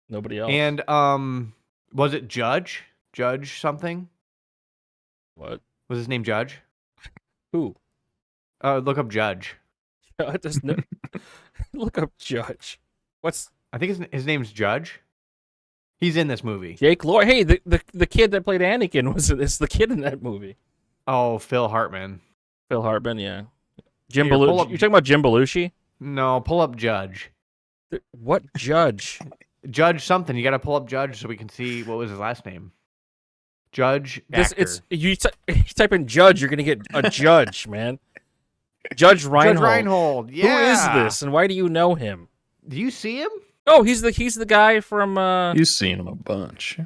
Nobody else. And was it Judge? Judge something? What? Was his name Judge? Who? Look up Judge. Look up Judge. I think his name's Judge. He's in this movie. Jake Lloyd. Hey, the kid that played Anakin is the kid in that movie. Oh, Phil Hartman. Phil Hartman, yeah. Jim Belushi. You're talking about Jim Belushi? No, pull up Judge. What Judge? Judge something. You got to pull up Judge so we can see what was his last name. Judge actor. You type in Judge, you're gonna get a Judge, man. Judge Reinhold. Judge Reinhold. Yeah. Who is this, and why do you know him? Do you see him? Oh, he's the guy from. You've seen him a bunch.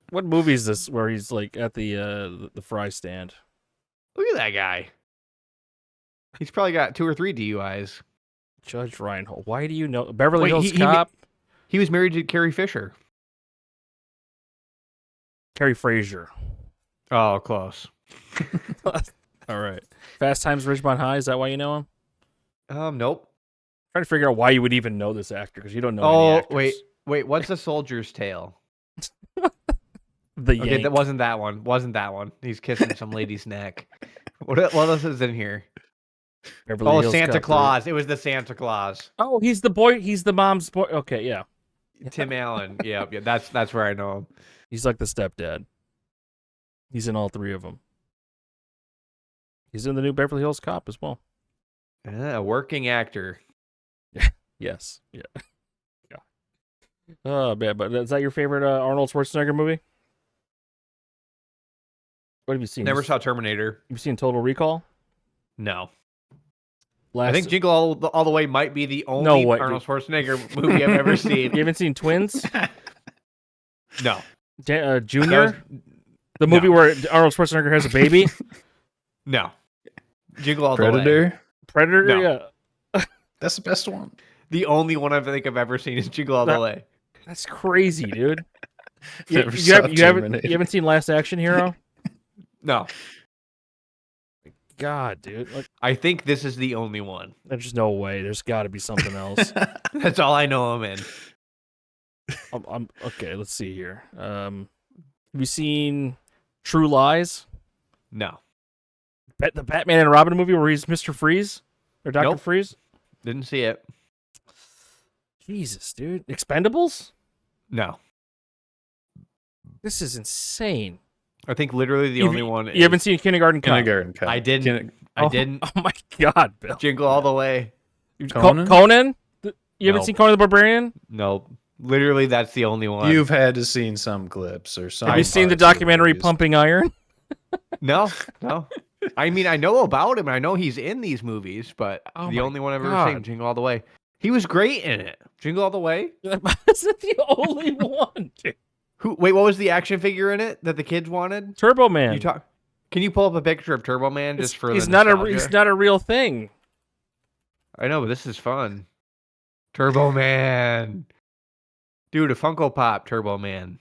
What movie is this where he's like at the fry stand? Look at that guy. He's probably got 2 or 3 DUIs. Judge Reinhold. Why do you know Beverly Hills Cop? He was married to Carrie Fisher. Carrie Frazier. Oh, close. All right. Fast Times at Ridgemont High. Is that why you know him? Nope. Trying to figure out why you would even know this actor because you don't know. Oh, any actors. wait. What's a soldier's tale? Okay, that wasn't that one. Wasn't that one? He's kissing some lady's neck. What else is in here? Beverly Hills Santa Cop Claus. It was the Santa Claus. Oh, he's the boy. He's the mom's boy. Okay, yeah. Tim Allen. Yeah. That's where I know him. He's like the stepdad. He's in all 3 of them. He's in the new Beverly Hills Cop as well. A working actor. Yes. Yeah. Yeah. Oh man, but is that your favorite Arnold Schwarzenegger movie? What have you seen? Never saw Terminator. You've seen Total Recall? No. I think Jingle All the Way might be the only Arnold Schwarzenegger movie I've ever seen. You haven't seen Twins? No. Junior? The movie where Arnold Schwarzenegger has a baby? No. Jingle All Predator? the Way. Predator? No. Yeah. That's the best one. The only one I think I've ever seen is Jingle All the Way. That's crazy, dude. You haven't seen Last Action Hero? No. God, dude. Like, I think this is the only one. There's no way. There's got to be something else. That's all I know him in. Okay, let's see here. Have you seen True Lies? No. The Batman and Robin movie where he's Mr. Freeze? Or Dr. Nope. Freeze? Didn't see it. Jesus, dude. Expendables? No. This is insane. I think literally the only one. You haven't seen Kindergarten Cop? Kindergarten Cop. I didn't. I didn't. Oh my God, Bill. Jingle All the Way. Conan? You haven't seen Conan the Barbarian? Nope. Literally, that's the only one. You've had to seen some clips or something. Have you seen the documentary Pumping Iron? No. I mean, I know about him. I know he's in these movies, but the only one I've ever seen, Jingle All the Way. He was great in it. Jingle All the Way. That's the only one, dude. Wait, what was the action figure in it that the kids wanted? Turbo Man. Can you pull up a picture of Turbo Man just for he's not a real thing. I know, but this is fun. Turbo Man. Dude, a Funko Pop Turbo Man.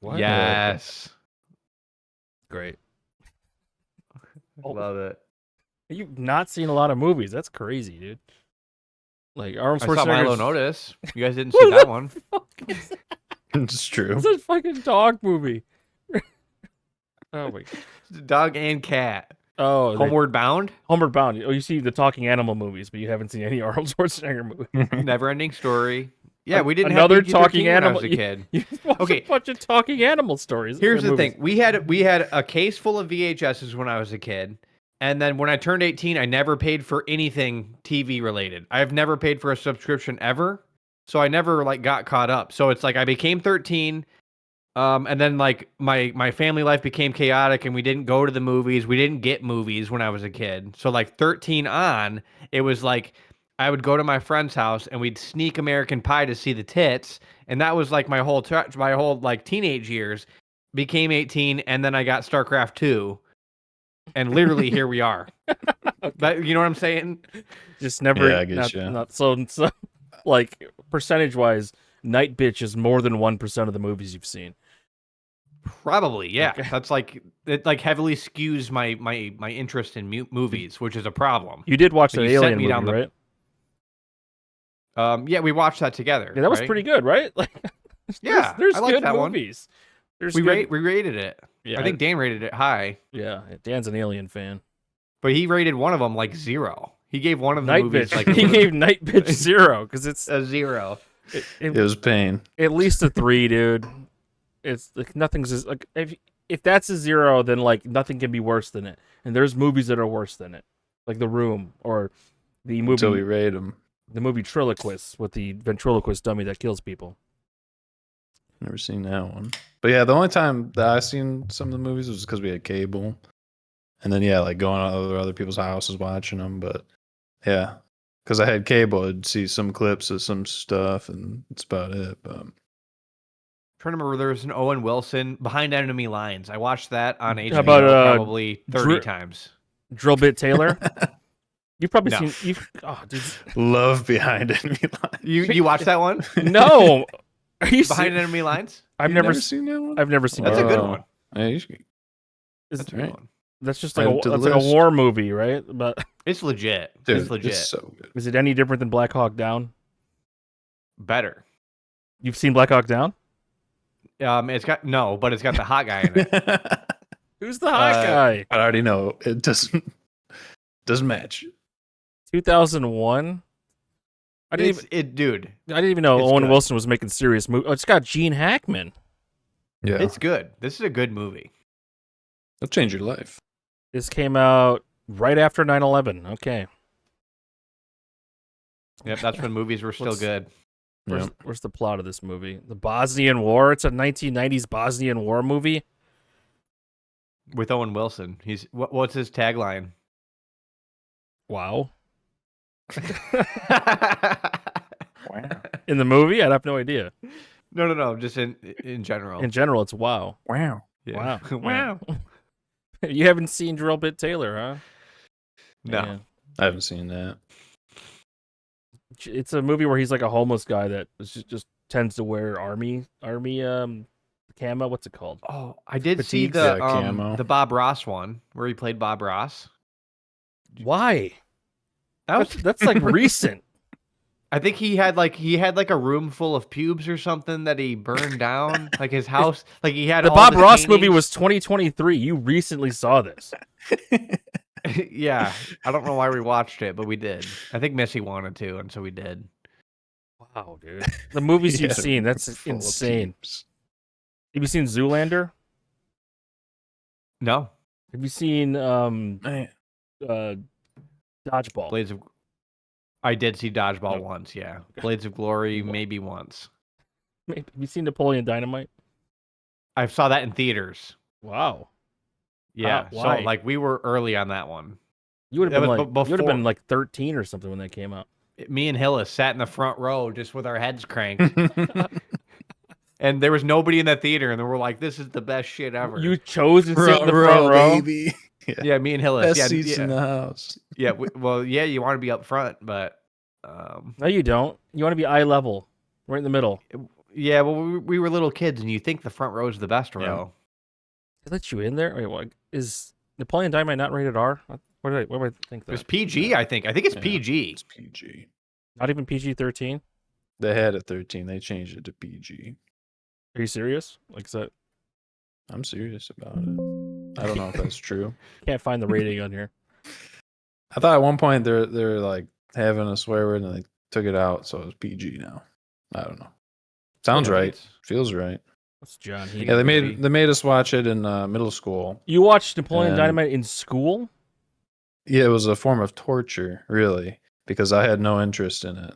What? Yes. Great. Love it. You've not seen a lot of movies. That's crazy, dude. Like Arnold I saw Milo Schwarzenegger's. Notice. You guys didn't see that one. It's true. It's a fucking dog movie. Oh my. Dog and cat. Oh, Homeward Bound. Homeward Bound. Oh, you see the talking animal movies, but you haven't seen any Arnold Schwarzenegger movie. Never-ending story. Yeah, we didn't Another have PG-13 talking when animal. I was a kid. You watched Okay. a bunch of talking animal stories. Here's the movies. thing: we had a case full of VHSs when I was a kid, and then when I turned 18, I never paid for anything TV related. I've never paid for a subscription ever, so I never like got caught up. So it's like I became 13. And then like my family life became chaotic and we didn't go to the movies. We didn't get movies when I was a kid. So like 13 on, it was like I would go to my friend's house and we'd sneak American Pie to see the tits. And that was like my whole like teenage years. Became 18 and then I got StarCraft 2. And literally here we are. But you know what I'm saying? Just never. Yeah, I guess, yeah. Not so like percentage wise, Night Bitch is more than 1% of the movies you've seen. Probably, yeah. Okay. That's like it like heavily skews my interest in movies, which is a problem. You did watch But the you sent Alien me movie, down the- right? Yeah, we watched that together. Yeah, that was right? pretty good, right? Like, Yeah, there's I like good that one. movies. There's We good... rated it. Yeah, I think Dan rated it high, yeah, Dan's an Alien fan. but he rated one of them like 0. He gave one of the Night movies Bitch. like He gave Night Bitch 0 because it's a 0. It was pain. at least a 3, dude. It's like nothing's just, like if that's a 0, then like nothing can be worse than it. And there's movies that are worse than it, like The Room or the Until we movie rate them. the movie Triloquist with the ventriloquist dummy that kills people. Never seen that one. But yeah, the only time that I seen some of the movies was because we had cable. And then, yeah, like going to other people's houses watching them. But yeah, because I had cable, I'd see some clips of some stuff, and that's about it. But Trying to remember, there was an Owen Wilson Behind Enemy Lines. I watched that on HBO about, probably 30 times. Drill Bit Taylor. You've probably No. seen. Oh, dude. love behind enemy lines. You watched that one? No. Are you Behind serious? Enemy Lines? I've You've never. seen that one. I've never seen. That's that. a good one. Yeah, you should- Is- That's a right. good one. That's just Add like it to the that's like a list. war movie, right? But It's legit. Dude, it's legit. It's so good. is it any different than Black Hawk Down? Better. You've seen Black Hawk Down? It's got the hot guy in it. Who's the hot guy? I already know it doesn't match. 2001. I didn't even know it's Owen good. Wilson was making serious movies. Oh, it's got Gene Hackman. Yeah, It's good. This is a good movie. it'll change your life. This came out right after 9/11. Okay. Yep, that's when movies were still What's- good. Yeah. Where's the plot of this movie? The Bosnian War. It's a 1990s Bosnian War movie. With Owen Wilson. What's his tagline? Wow. Wow. In the movie, I'd have no idea. No, just in general. In general, it's wow. Wow. Yeah. Wow. Wow. You haven't seen Drill Bit Taylor, huh? No. Yeah. I haven't seen that. It's a movie where he's like a homeless guy that just tends to wear army camo. What's it called? Oh, I did see Fatigues? Yeah, camo. the Bob Ross one where he played Bob Ross. Why? That was, That's like recent. I think he had like a room full of pubes or something that he burned down, like his house. Like he had The all Bob the Ross movie paintings. was 2023. You recently saw this. Yeah, I don't know why we watched it, but we did. I think Missy wanted to, and so we did. Wow, dude. The movies Yeah, you've seen, that's full of insane. pubes. Have you seen Zoolander? No, Have you seen Man. Dodgeball? Blades of. I did see Dodgeball Oh. once. Yeah, Blades of Glory maybe once. Have you seen Napoleon Dynamite? I saw that in theaters. Wow. Yeah, why? so like we were early on that one. You would That have been was like you would have before- been like 13 or something when that came out. Me and Hillis sat in the front row just with our heads cranked, and there was nobody in the theater, and they were like, "This is the best shit ever." You chose to sit in the front row. baby. Yeah, me and Hillis. Best Yeah, seats yeah, in the house. yeah. Well, yeah, you want to be up front, but No, you don't. You want to be eye level, right in the middle. yeah. Well, we were little kids, and you think the front row is the best Yeah. row. They let you in there. Wait, what is Napoleon Dynamite not rated R? What did I think? It was That? PG, I think. I think it's Yeah. PG. It's PG. Not even PG-13? They had it 13. They changed it to PG. Are you serious? Like, is that... I'm serious about it. I don't know if that's true. Can't find the rating on here. I thought at one point they're like having a swear word and they took it out, so it's PG now. I don't know. Sounds right. Feels right. That's John. Yeah, they made us watch it in middle school. You watched Napoleon Dynamite in school? Yeah, it was a form of torture, really, because I had no interest in it.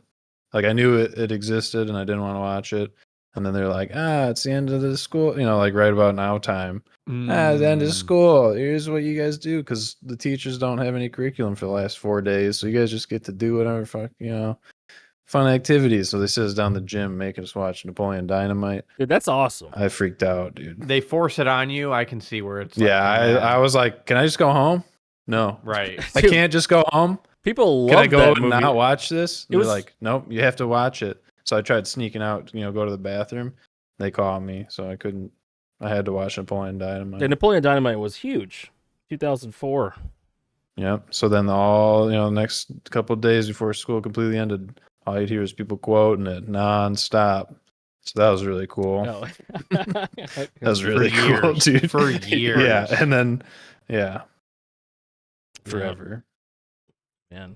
Like I knew it existed and I didn't want to watch it. And then they're like, it's the end of the school, like right about now time. The end of school. Here's what you guys do, because the teachers don't have any curriculum for the last 4 days. So you guys just get to do whatever fun activities. So they sit us down the gym, making us watch Napoleon Dynamite. Dude, that's awesome. I freaked out, dude. They force it on you. I can see where it's I was like, can I just go home? No. Right. I can't just go home. People love Can I go that and movie. not watch this? They're like, nope, you have to watch it. So I tried sneaking out, go to the bathroom. They caught me, so I couldn't. I had to watch Napoleon Dynamite. Yeah, Napoleon Dynamite was huge. 2004. Yep. So then the next couple of days before school completely ended, all you'd hear is people quoting it nonstop. So that was really cool. Oh. That was really cool, dude. For years. Yeah, and then forever. Man,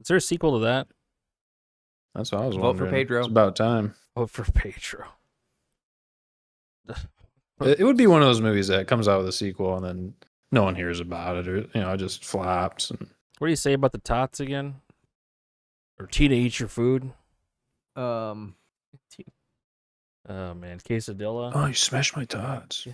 is there a sequel to that? That's what I was Vote wondering. for Pedro. It's about time. Vote for Pedro. It would be one of those movies that comes out with a sequel and then no one hears about it, or it just flops. And What do you say about the tots again? Or Tina Eats Your Food? Oh man, quesadilla. oh, you smashed my tots.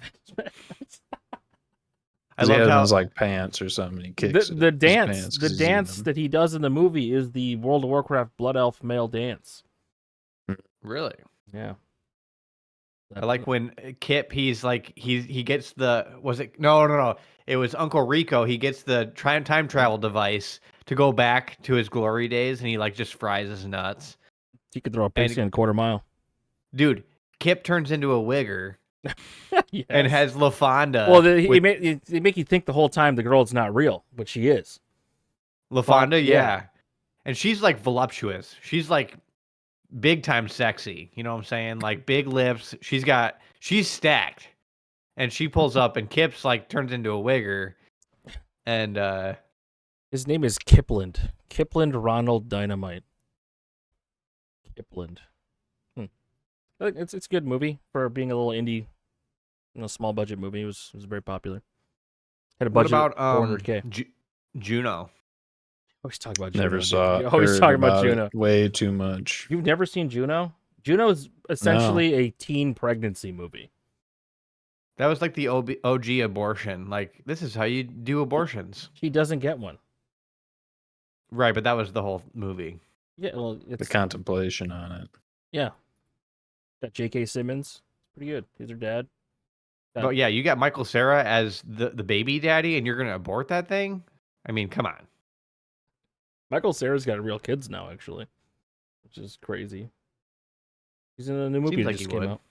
I He love had how his like pants or something. He kicks the his dance, pants 'cause the he's eating dance them. that he does in the movie is the World of Warcraft Blood Elf male dance. really. Yeah. I like when Kip, he's like he gets the no. It was Uncle Rico. He gets the time travel device to go back to his glory days, and he like just fries his nuts. He could throw a pixie in a quarter mile. Dude, Kip turns into a wigger Yes. and has LaFonda. Well, they make you think the whole time the girl's not real, but she is. LaFonda, yeah. yeah. And she's like voluptuous. She's like big time sexy. You know what I'm saying? Like big lips. She's stacked. And she pulls up and Kip's like turns into a wigger. And His name is Kipland. Kipland Ronald Dynamite. Kipland. It's a good movie for being a little indie, small budget movie. It was very popular. Had a what budget about of $400K. Juno? Always talk about Juno. Never dude. saw it. You always Heard talk about Juno. it way too much. You've never seen Juno? Juno is essentially a teen pregnancy movie. That was like the OG abortion. Like, this is how you do abortions. She doesn't get one. Right, but that was the whole movie. Yeah, well, The it's contemplation on it. yeah. Got J.K. Simmons. Pretty good. He's her dad. But yeah, you got Michael Cera as the baby daddy, and you're going to abort that thing? I mean, come on. Michael Cera's got real kids now, actually, which is crazy. He's in a new movie Seems that like just he came would. out.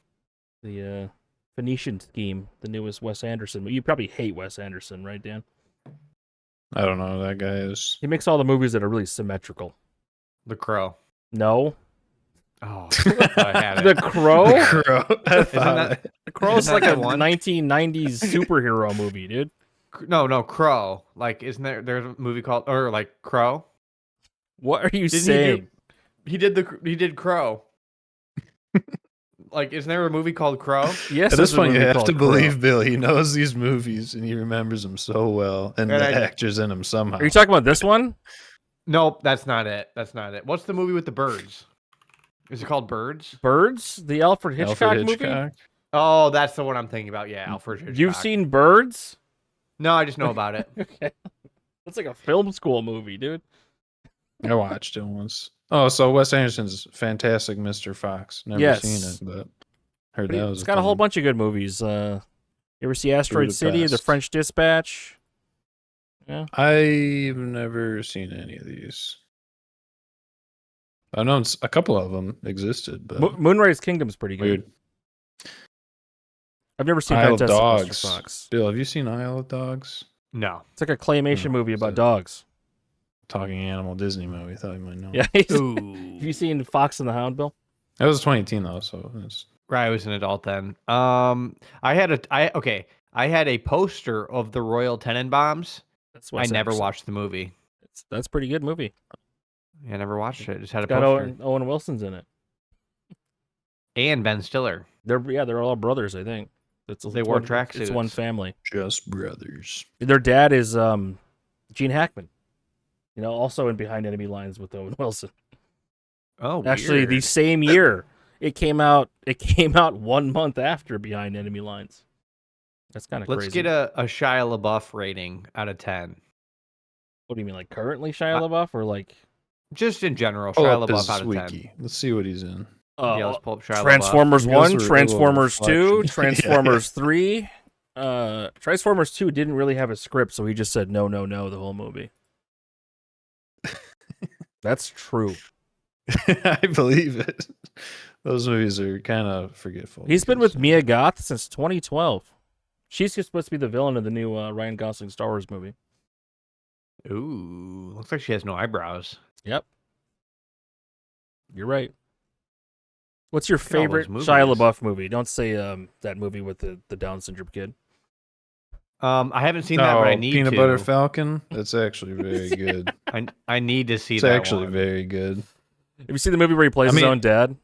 The Phoenician Scheme, the newest Wes Anderson movie. You probably hate Wes Anderson, right, Dan? I don't know who that guy is. He makes all the movies that are really symmetrical. The Crow. No. Oh, I had it. The Crow? The Crow's Isn't like that a that one? 1990s superhero movie, dude. No, Crow. Like, isn't there's a movie called, or like Crow? What are you Didn't saying? He did Crow. Like, isn't there a movie called Crow? Yes. At there's this a point, you movie have called to Crow. believe Bill. He knows these movies and he remembers them so well, and And the I- actors in them somehow. Are you talking about this one? Nope, that's not it. What's the movie with the birds? Is it called Birds? Birds? The Alfred Hitchcock, Alfred movie? Hitchcock? Oh, that's the one I'm thinking about. Yeah, Alfred Hitchcock. You've seen Birds? No, I just know about it. Okay. That's like a film school movie, dude. I watched it once. Oh, so Wes Anderson's Fantastic Mr. Fox. Never Yes. seen it, but heard But that was it's got a whole bunch of good movies. You ever see Asteroid City, The Budapest. French Dispatch? Yeah. I've never seen any of these. I know a couple of them existed, but Moonrise Kingdom's pretty good. weird. I've never seen Isle of Fantastic Mr. Dogs. Fox. Bill, have you seen Isle of Dogs? No. It's like a claymation Oh, movie is about it? dogs. talking animal Disney movie. I thought you might know. Yeah. Ooh. Have you seen Fox and the Hound, Bill? That was 2018 though, so it's... Right, I was an adult then. I had a poster of the Royal Tenenbaums. That's I never watched the movie. That's a pretty good movie. I never watched it. Just had It's a got poster. Owen Wilson's in it. And Ben Stiller. They're all brothers, I think. They wore tracksuits. It's one family. Just brothers. Their dad is Gene Hackman. Also in Behind Enemy Lines with Owen Wilson. Oh, actually, the same year it came out. It came out 1 month after Behind Enemy Lines. That's kind of crazy. Let's get a Shia LaBeouf rating out of 10. What do you mean, like currently Shia LaBeouf, or like just in general? Pull Shia up LaBeouf his out of 10. wiki. Let's see what he's in. Yeah, let's pull up Shia Transformers LaBeouf. 1, He goes through a Transformers little 2, reflection. Transformers 3. Transformers 2 didn't really have a script, so he just said no the whole movie. That's true. I believe it. Those movies are kind of forgetful. He's been with Mia Goth since 2012. She's just supposed to be the villain of the new Ryan Gosling Star Wars movie. Ooh, looks like she has no eyebrows. Yep. You're right. What's your Look at all those favorite movies. Shia LaBeouf movie? Don't say that movie with the Down syndrome kid. I haven't seen that, but I need Peanut to. Butter Falcon. That's actually very good. I need to see It's that actually one. very good. Have you seen the movie where he plays his own dad?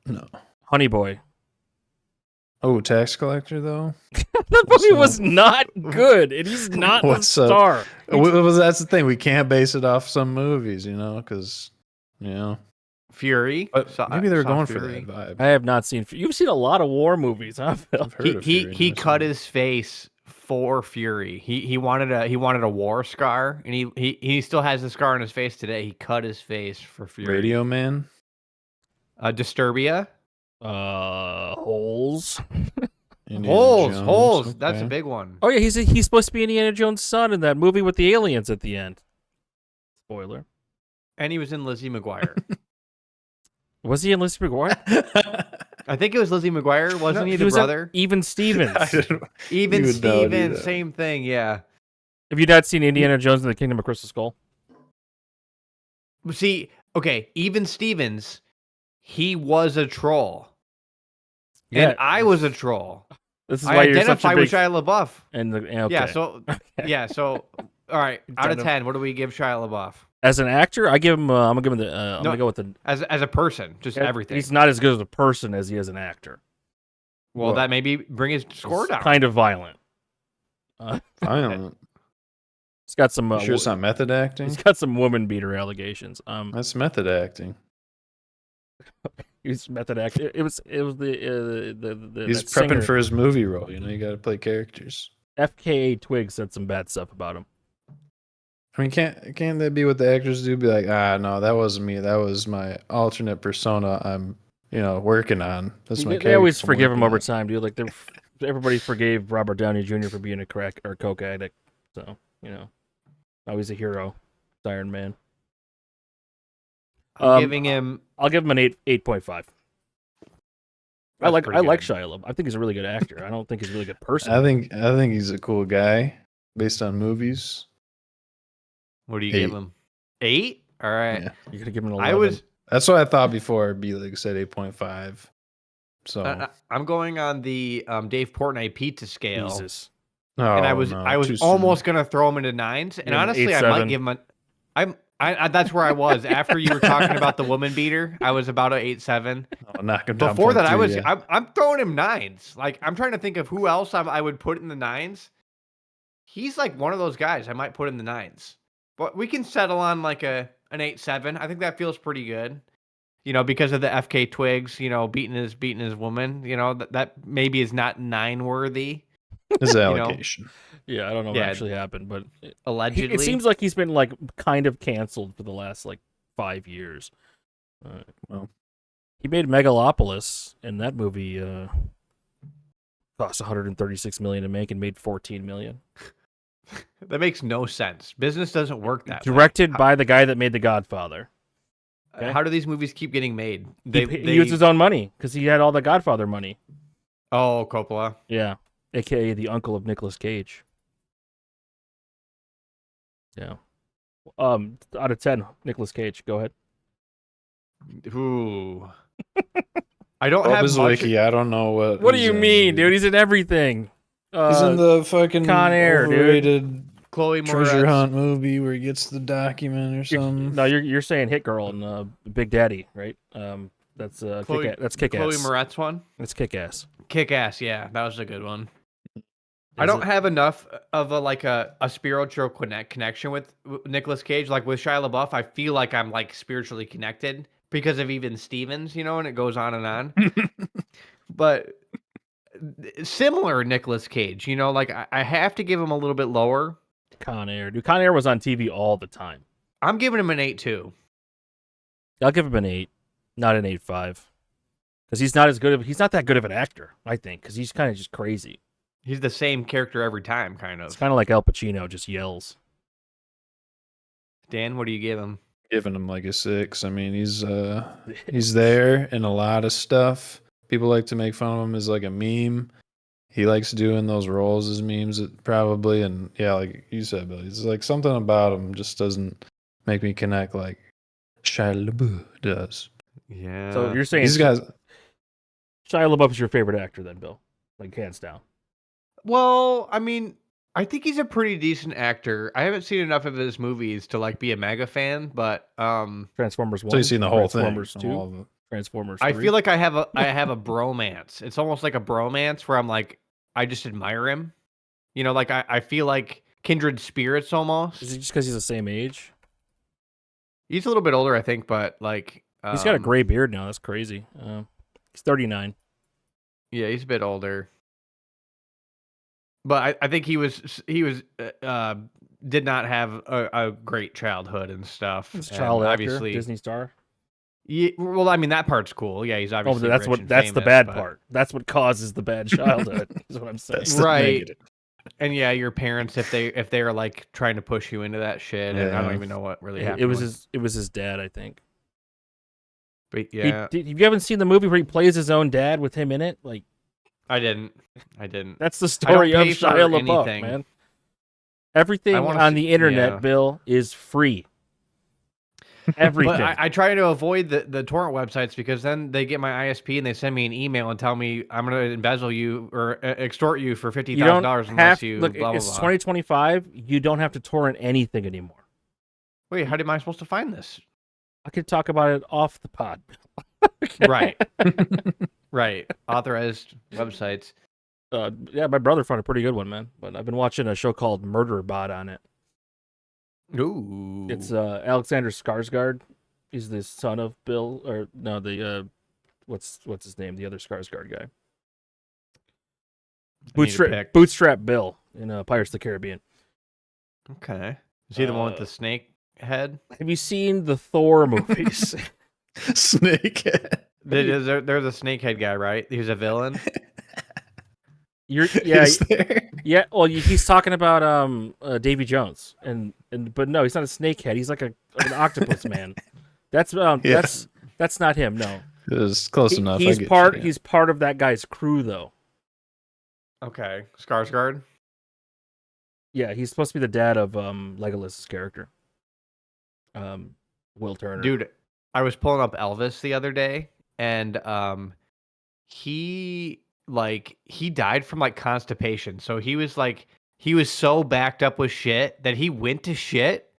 No. Honey Boy. Oh, Tax Collector though. That movie was not good, and he's not the What's up? star. Well, that's the thing. We can't base it off some movies, because Fury. But maybe they're going for Fury. that vibe. I have not seen. You've seen a lot of war movies, huh, Phil? I've heard of Fury, He never cut seen it. his face for Fury. He wanted a war scar, and he still has the scar on his face today. He cut his face for Fury. Radio Man. Disturbia. Holes. Indiana Holes. Jones, Holes. That's a okay. big one. Oh yeah, he's supposed to be Indiana Jones' son in that movie with the aliens at the end. Spoiler. And he was in Lizzie McGuire. Was he in Lizzie McGuire? I think it was Lizzie McGuire. Wasn't he the was brother? Even Stevens. Even You would know, Stevens. dude. Same thing. Yeah. Have you not seen Indiana Jones and the Kingdom of Crystal Skull? See, okay, even Stevens, he was a troll. Yeah. And I was a troll. This is I why you're such a identify big... with Shia LaBeouf. Okay. Yeah, so all right, out of 10, what do we give Shia LaBeouf? As an actor, I give him. I'm gonna give him the. I'm gonna go with the. As a person, just everything. He's not as good as a person as he is an actor. Well, that maybe bring his score down. Kind of violent. Violent. He's got some. You sure it's not method acting? He's got some woman beater allegations. That's method acting. He's method acting. It was the. He's that prepping singer, for his movie role. You got to play characters. FKA Twigs said some bad stuff about him. I mean, can't that be what the actors do? Be like, no, that wasn't me. That was my alternate persona. I'm, working on. That's my. They always character I'm forgive him working over on. time, dude. Like everybody forgave Robert Downey Jr. for being a crack or coke addict. So now he's a hero. It's Iron Man. I'm giving him. I'll give him an 8.5. I like Shia LaBeouf. I think he's a really good actor. I don't think he's a really good person. I think he's a cool guy based on movies. What do you 8. give him? 8? All right. Yeah. You're gonna give him an 11. That's what I thought before. It'd be like I said, 8.5. So I'm going on the Dave Portnoy pizza scale. Jesus. And I was almost gonna throw him into 9s, and Yeah, honestly, 8, I might 7. give him I that's where I was after you were talking about the woman beater. I was about a 8.7. knock him down. Before that, 0.3, yeah. I'm throwing him 9s. Like I'm trying to think of who else I would put in the 9s. He's like one of those guys I might put in the 9s. But we can settle on like an 8.7. I think that feels pretty good. Because of the FK Twigs, beating his woman. That maybe is not 9 worthy. His allocation. Yeah, I don't know what actually happened, but Allegedly, it seems like he's been like kind of canceled for the last like 5 years. Well, he made Megalopolis, and that movie cost 136 million to make and made 14 million. that makes no sense. Business doesn't work that way. Directed by the guy that made The Godfather. Okay. How do these movies keep getting made? He used his own money because he had all the Godfather money. Oh, Coppola. Yeah, aka the uncle of Nicolas Cage. Yeah. Out of 10, Nicolas Cage. Go ahead. Ooh. I don't Up have his much. wiki. I don't know what. What do he's you in, mean, dude? He's in everything. He's in the fucking Con Air, dude. overrated Chloe treasure Moretz. hunt movie where he gets the document or something. You're saying Hit Girl and Big Daddy, right? That's Chloe, that's Kick Chloe Ass. Moretz one. That's Kick Ass. Kick Ass, yeah, that was a good one. I Is don't it? have enough of a spiritual connection with Nicolas Cage. Like with Shia LaBeouf, I feel like I'm like spiritually connected because of even Stevens, you know, and it goes on and on. But similar Nicolas Cage, you know, like I have to give him a little bit lower. Con Air, dude. Con Air was on TV all the time. I'm giving him an 8.2. I'll give him an 8, not an 8.5, because he's not that good of an actor. I think because he's kind of just crazy. He's the same character every time, kind It's of. kind of like Al Pacino, just yells. Dan, what do you give him? Giving him like a 6. I mean, he's there in a lot of stuff. People like to make fun of him as like a meme. He likes doing those roles as memes, probably. And yeah, like you said, Billy, it's like something about him just doesn't make me connect like Shia LaBeouf does. Yeah. So you're saying These guys, Shia LaBeouf is your favorite actor, then, Bill? Like hands down. Well, I mean, I think he's a pretty decent actor. I haven't seen enough of his movies to like be a mega fan, but Transformers 1. so you've seen the whole thing. Transformers 2. all of it. Transformers 3. I feel like I have a bromance. It's almost like a bromance where I'm like I just admire him. You know, like I feel like kindred spirits almost. Is it just because he's the same age? He's a little bit older, I think, but like He's got a gray beard now. That's crazy. He's 39. Yeah, he's a bit older. But I think he was did not have a great childhood and stuff. He's a and child actor, obviously. Disney star. Yeah, well, I mean that part's cool. Yeah, he's Oh, obviously. that's rich and that's the famous, bad but- part. That's what causes the bad childhood. Is what I'm saying. That's the Right. negative. And yeah, your parents, if they are like trying to push you into that shit, and I don't Yeah. even know what really It happened. was his dad, I think. But yeah, You haven't seen the movie where he plays his own dad with him in it? Like I didn't. that's the story of pay for Shia LaBeouf, anything. man. Everything wanna on see- the internet, yeah. Bill, is free. Everything. But I try to avoid the torrent websites because then they get my ISP and they send me an email and tell me I'm going to embezzle you or extort you for $50,000 you don't unless have you look. blah blah It's blah. 2025. You don't have to torrent anything anymore. Wait, how am I supposed to find this? I could talk about it off the pod. Right, right. Authorized websites. Yeah, my brother found a pretty good one, man. But I've been watching a show called Murder Bot on it. Ooh, It's Alexander Skarsgård. He's the son of Bill, or no, the what's his name? The other Skarsgård guy. Bootstrap Bill in Pirates of the Caribbean. Okay. Is he the one with the snake head? Have you seen the Thor movies? Snakehead. There's a snakehead guy, right? He's a villain. Is there? Yeah. Well, he's talking about Davy Jones, but no, he's not a snakehead. He's like an octopus man. That's not him. No, It's close enough. I He's get part. you, yeah. He's part of that guy's crew, though. Okay, Skarsgård. Yeah, he's supposed to be the dad of Legolas's character, Will Turner. Dude, I was pulling up Elvis the other day, and he died from like constipation. So he was so backed up with shit that he went to shit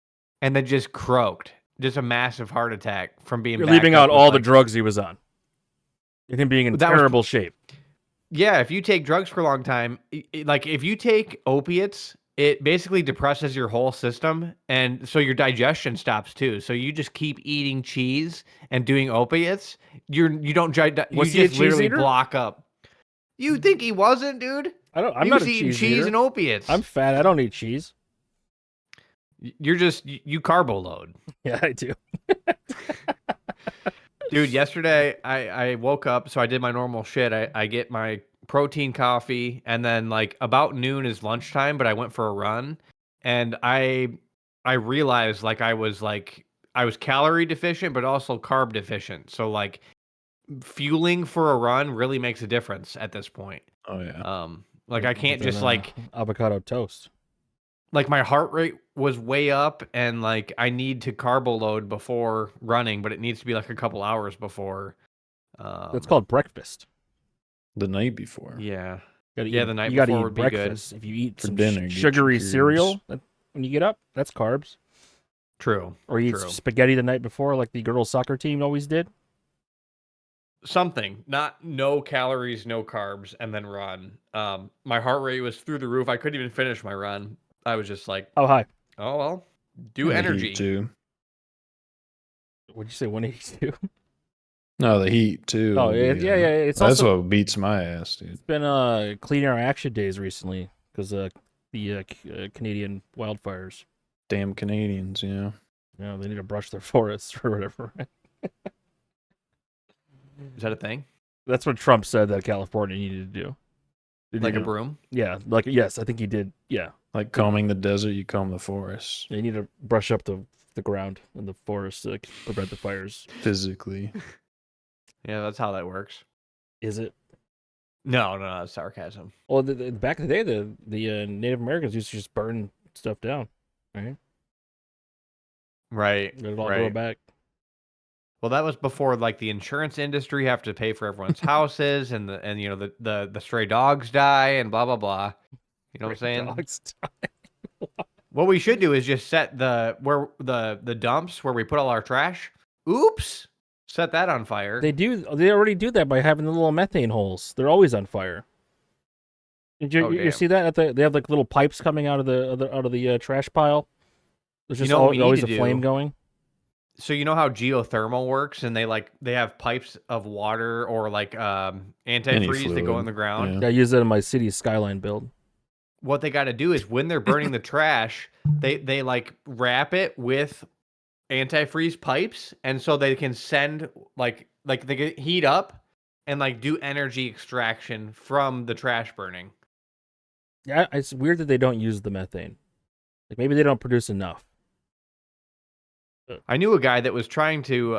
and then just croaked. Just a massive heart attack from being. You're backed leaving up out with, all the like- drugs he was on, and him being in That was- terrible shape. Yeah, if you take drugs for a long time, like if you take opiates, it basically depresses your whole system, and so your digestion stops too. So you just keep eating cheese and doing opiates. You don't you Was he a just cheese literally eater? block up. You think he wasn't, dude? I'm He not was a eating cheese cheese eater. and opiates. I'm fat. I don't eat cheese. You're just you carbo load. Yeah, I do. Dude, yesterday I woke up, so I did my normal shit. I get my protein coffee, and then like about noon is lunchtime, but I went for a run, and I realized like I was calorie deficient, but also carb deficient. So like fueling for a run really makes a difference at this point. Oh yeah. Like I can't With just an, like avocado toast. like my heart rate was way up, and like I need to carbo load before running, but it needs to be like a couple hours before. That's called breakfast. The night before. Yeah. The night you before gotta eat would breakfast. be good. If you eat For some dinner, get sugary your cereal when you get up, that's carbs. True. Or you eat spaghetti the night before, like the girls' soccer team always did. Something, not no calories, no carbs, and then run. My heart rate was through the roof. I couldn't even finish my run. I was just like, How high? oh well, do And the energy heat too. Would you say 182? No, the heat too. Oh, yeah. It's that's also, what beats my ass, dude. it's been clean air action days recently because the Canadian wildfires. Damn Canadians, you know. Yeah, they need to brush their forests or whatever. Is that a thing? That's what Trump said that California needed to do. Like a broom? Yeah, like yes, I think he did. Yeah, Like combing the desert, you comb the forest. they need to brush up the ground and the forest to prevent the fires. Physically. Yeah, that's how that works. Is it? No, that's sarcasm. Well, back in the day, the Native Americans used to just burn stuff down, right? Right. Let it all grow back. Well, that was before like the insurance industry have to pay for everyone's houses and you know the stray dogs die and blah blah blah. You know what I'm saying? Dogs die. What we should do is just set the dumps where we put all our trash. Oops. Set that on fire. They already do that by having the little methane holes. They're always on fire. Did you see that they have like little pipes coming out of the trash pile? There's just always a flame going. So you know how geothermal works, and they have pipes of water or like antifreeze that go in the ground. Yeah, I use that in my city skyline build. What they got to do is when they're burning the trash, they like wrap it with antifreeze pipes, and so they can send like they can heat up and like do energy extraction from the trash burning. Yeah, it's weird that they don't use the methane. Like maybe they don't produce enough. I knew a guy that was trying to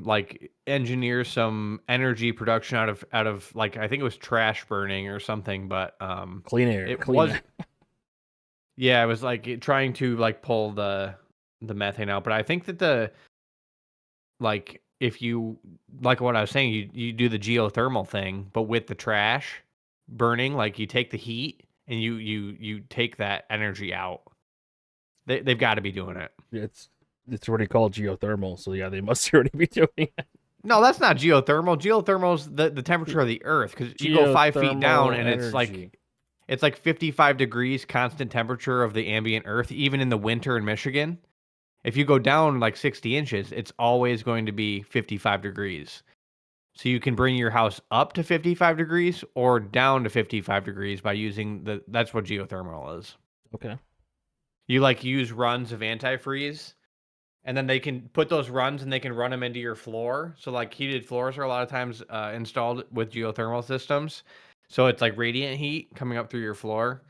like engineer some energy production out of like I think it was trash burning or something, but clean air. It was yeah, it was like trying to like pull the methane out, but I think that like if you like what I was saying, you do the geothermal thing, but with the trash burning, like you take the heat and you take that energy out. They've got to be doing it. It's already called geothermal, so yeah, they must already be doing it. No, that's not geothermal. Geothermal's the temperature of the earth, because you go 5 feet down and it's like 55 degrees constant temperature of the ambient earth, even in the winter in Michigan. If you go down like 60 inches, it's always going to be 55 degrees. So you can bring your house up to 55 degrees or down to 55 degrees by using that's what geothermal is. Okay. You like use runs of antifreeze. And then they can put those runs and they can run them into your floor. So like heated floors are a lot of times installed with geothermal systems. So it's like radiant heat coming up through your floor.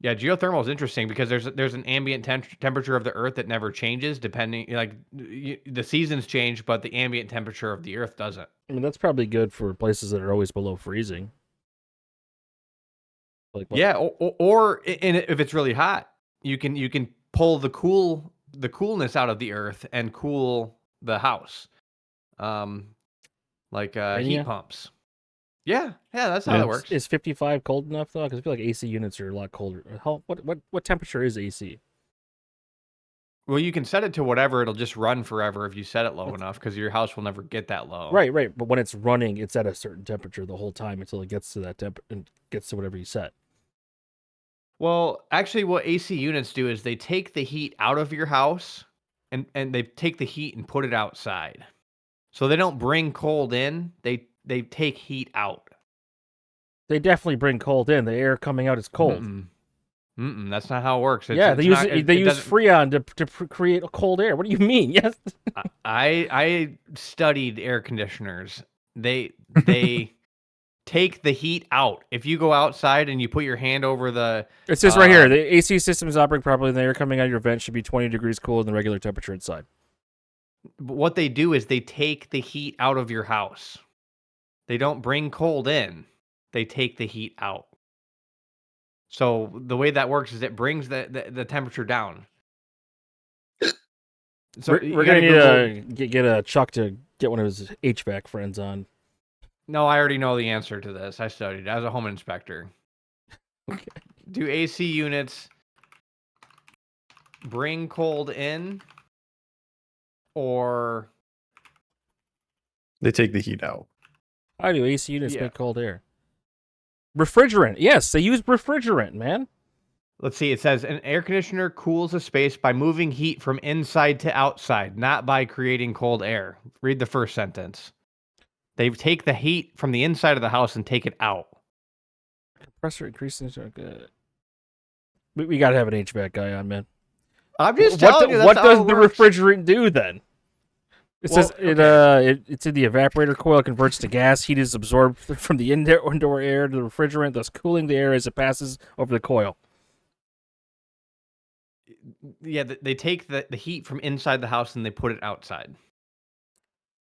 Yeah, geothermal is interesting because there's an ambient temperature of the earth that never changes depending, like the seasons change, but the ambient temperature of the earth doesn't. I mean, that's probably good for places that are always below freezing. Like yeah, or if it's really hot, you can pull the coolness out of the earth and cool the house, like heat pumps. Yeah, that's how it works. Is 55 cold enough though? Because I feel like AC units are a lot colder. What temperature is AC? Well, you can set it to whatever; it'll just run forever if you set it low enough, because your house will never get that low. Right. But when it's running, it's at a certain temperature the whole time until it gets to that temp and gets to whatever you set. Well, actually, what AC units do is they take the heat out of your house and they take the heat and put it outside. So they don't bring cold in, they take heat out. They definitely bring cold in. The air coming out is cold. That's not how it works. They use Freon to create cold air. What do you mean? Yes. I studied air conditioners. They take the heat out. If you go outside and you put your hand over the... It says right here, the AC system is operating properly and the air coming out of your vent should be 20 degrees cooler than the regular temperature inside. But what they do is they take the heat out of your house. They don't bring cold in. They take the heat out. So the way that works is it brings the temperature down. So we're gonna need to get a Chuck to get one of his HVAC friends on. No, I already know the answer to this. I studied as a home inspector. Okay. Do AC units bring cold in, or They take the heat out. How do AC units make cold air? Refrigerant. Yes, they use refrigerant, man. Let's see. It says an air conditioner cools a space by moving heat from inside to outside, not by creating cold air. Read the first sentence. They take the heat from the inside of the house and take it out. Compressor increases. We got to have an HVAC guy on, man. I'm just telling you. What does the refrigerant do then? It says it's in the evaporator coil, converts to gas. Heat is absorbed from the indoor air to the refrigerant, thus cooling the air as it passes over the coil. Yeah, they take the heat from inside the house and they put it outside.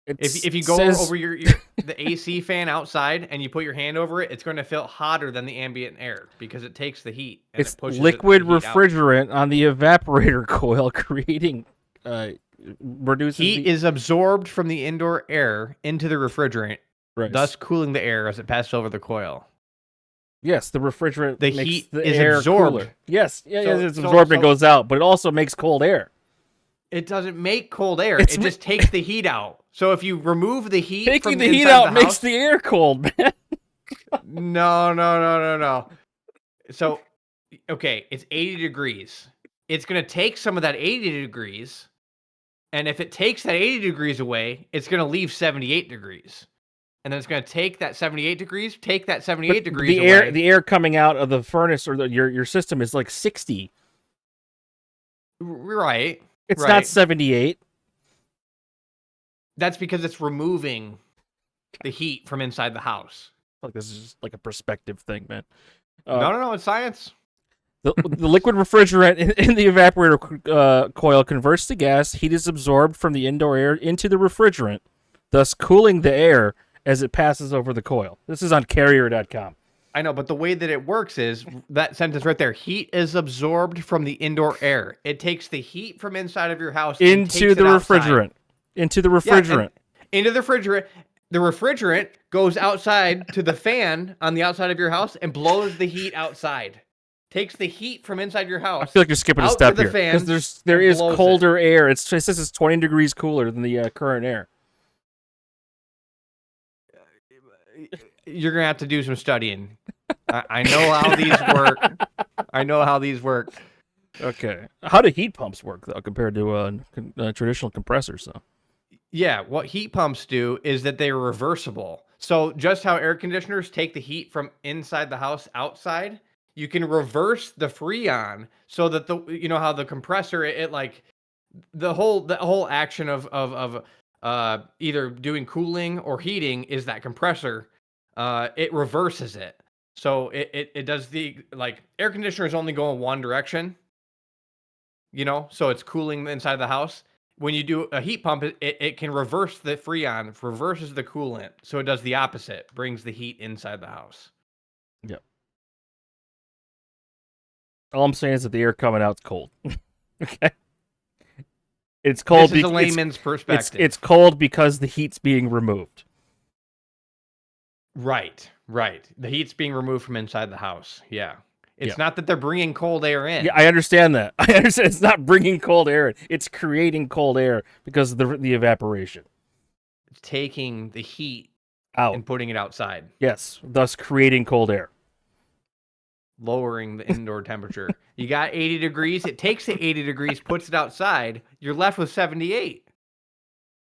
If you go over the AC fan outside and you put your hand over it, it's going to feel hotter than the ambient air because it takes the heat. And it's liquid refrigerant on the evaporator coil, creating reduces heat is absorbed from the indoor air into the refrigerant, thus cooling the air as it passes over the coil. Yes, the refrigerant the makes heat the is air absorbed. Cooler. Yes, it's absorbed and goes out, but it also makes cold air. It doesn't make cold air. It just takes the heat out. So if you remove the heat, taking the heat out makes the air cold, man. No. So, okay, it's 80 degrees. It's going to take some of that 80 degrees, and if it takes that 80 degrees away, it's going to leave 78 degrees. And then it's going to take that 78 degrees, degrees away. The air coming out of the furnace or your system is like 60. Right. It's not 78. That's because it's removing the heat from inside the house. Like this is just like a perspective thing, man. No, it's science. The liquid refrigerant in the evaporator coil converts to gas. Heat is absorbed from the indoor air into the refrigerant, thus cooling the air as it passes over the coil. This is on carrier.com. I know, but the way that it works is that sentence right there. Heat is absorbed from the indoor air. It takes the heat from inside of your house into the refrigerant. Into the refrigerant. Into the refrigerant. The refrigerant goes outside to the fan on the outside of your house and blows the heat outside. Takes the heat from inside your house. I feel like you're skipping a step here because there is colder air. It says it's 20 degrees cooler than the current air. You're gonna have to do some studying. I know how these work. Okay. How do heat pumps work though, compared to traditional compressors? Though. Yeah, what heat pumps do is that they're reversible. So just how air conditioners take the heat from inside the house outside, you can reverse the freon so that how the compressor it like the whole action of either doing cooling or heating is that compressor. It reverses it. So it does air conditioners only go in one direction, so it's cooling the inside of the house. When you do a heat pump, it can reverse the freon, reverses the coolant. So it does the opposite, brings the heat inside the house. Yep. All I'm saying is that the air coming out is cold. Okay. It's cold. This is a layman's perspective. It's cold because the heat's being removed. Right. The heat's being removed from inside the house. Yeah. It's not that they're bringing cold air in. Yeah, I understand that. I understand it's not bringing cold air in. It's creating cold air because of the evaporation. It's taking the heat out and putting it outside. Yes, thus creating cold air. Lowering the indoor temperature. You got 80 degrees. It takes the 80 degrees, puts it outside. You're left with 78.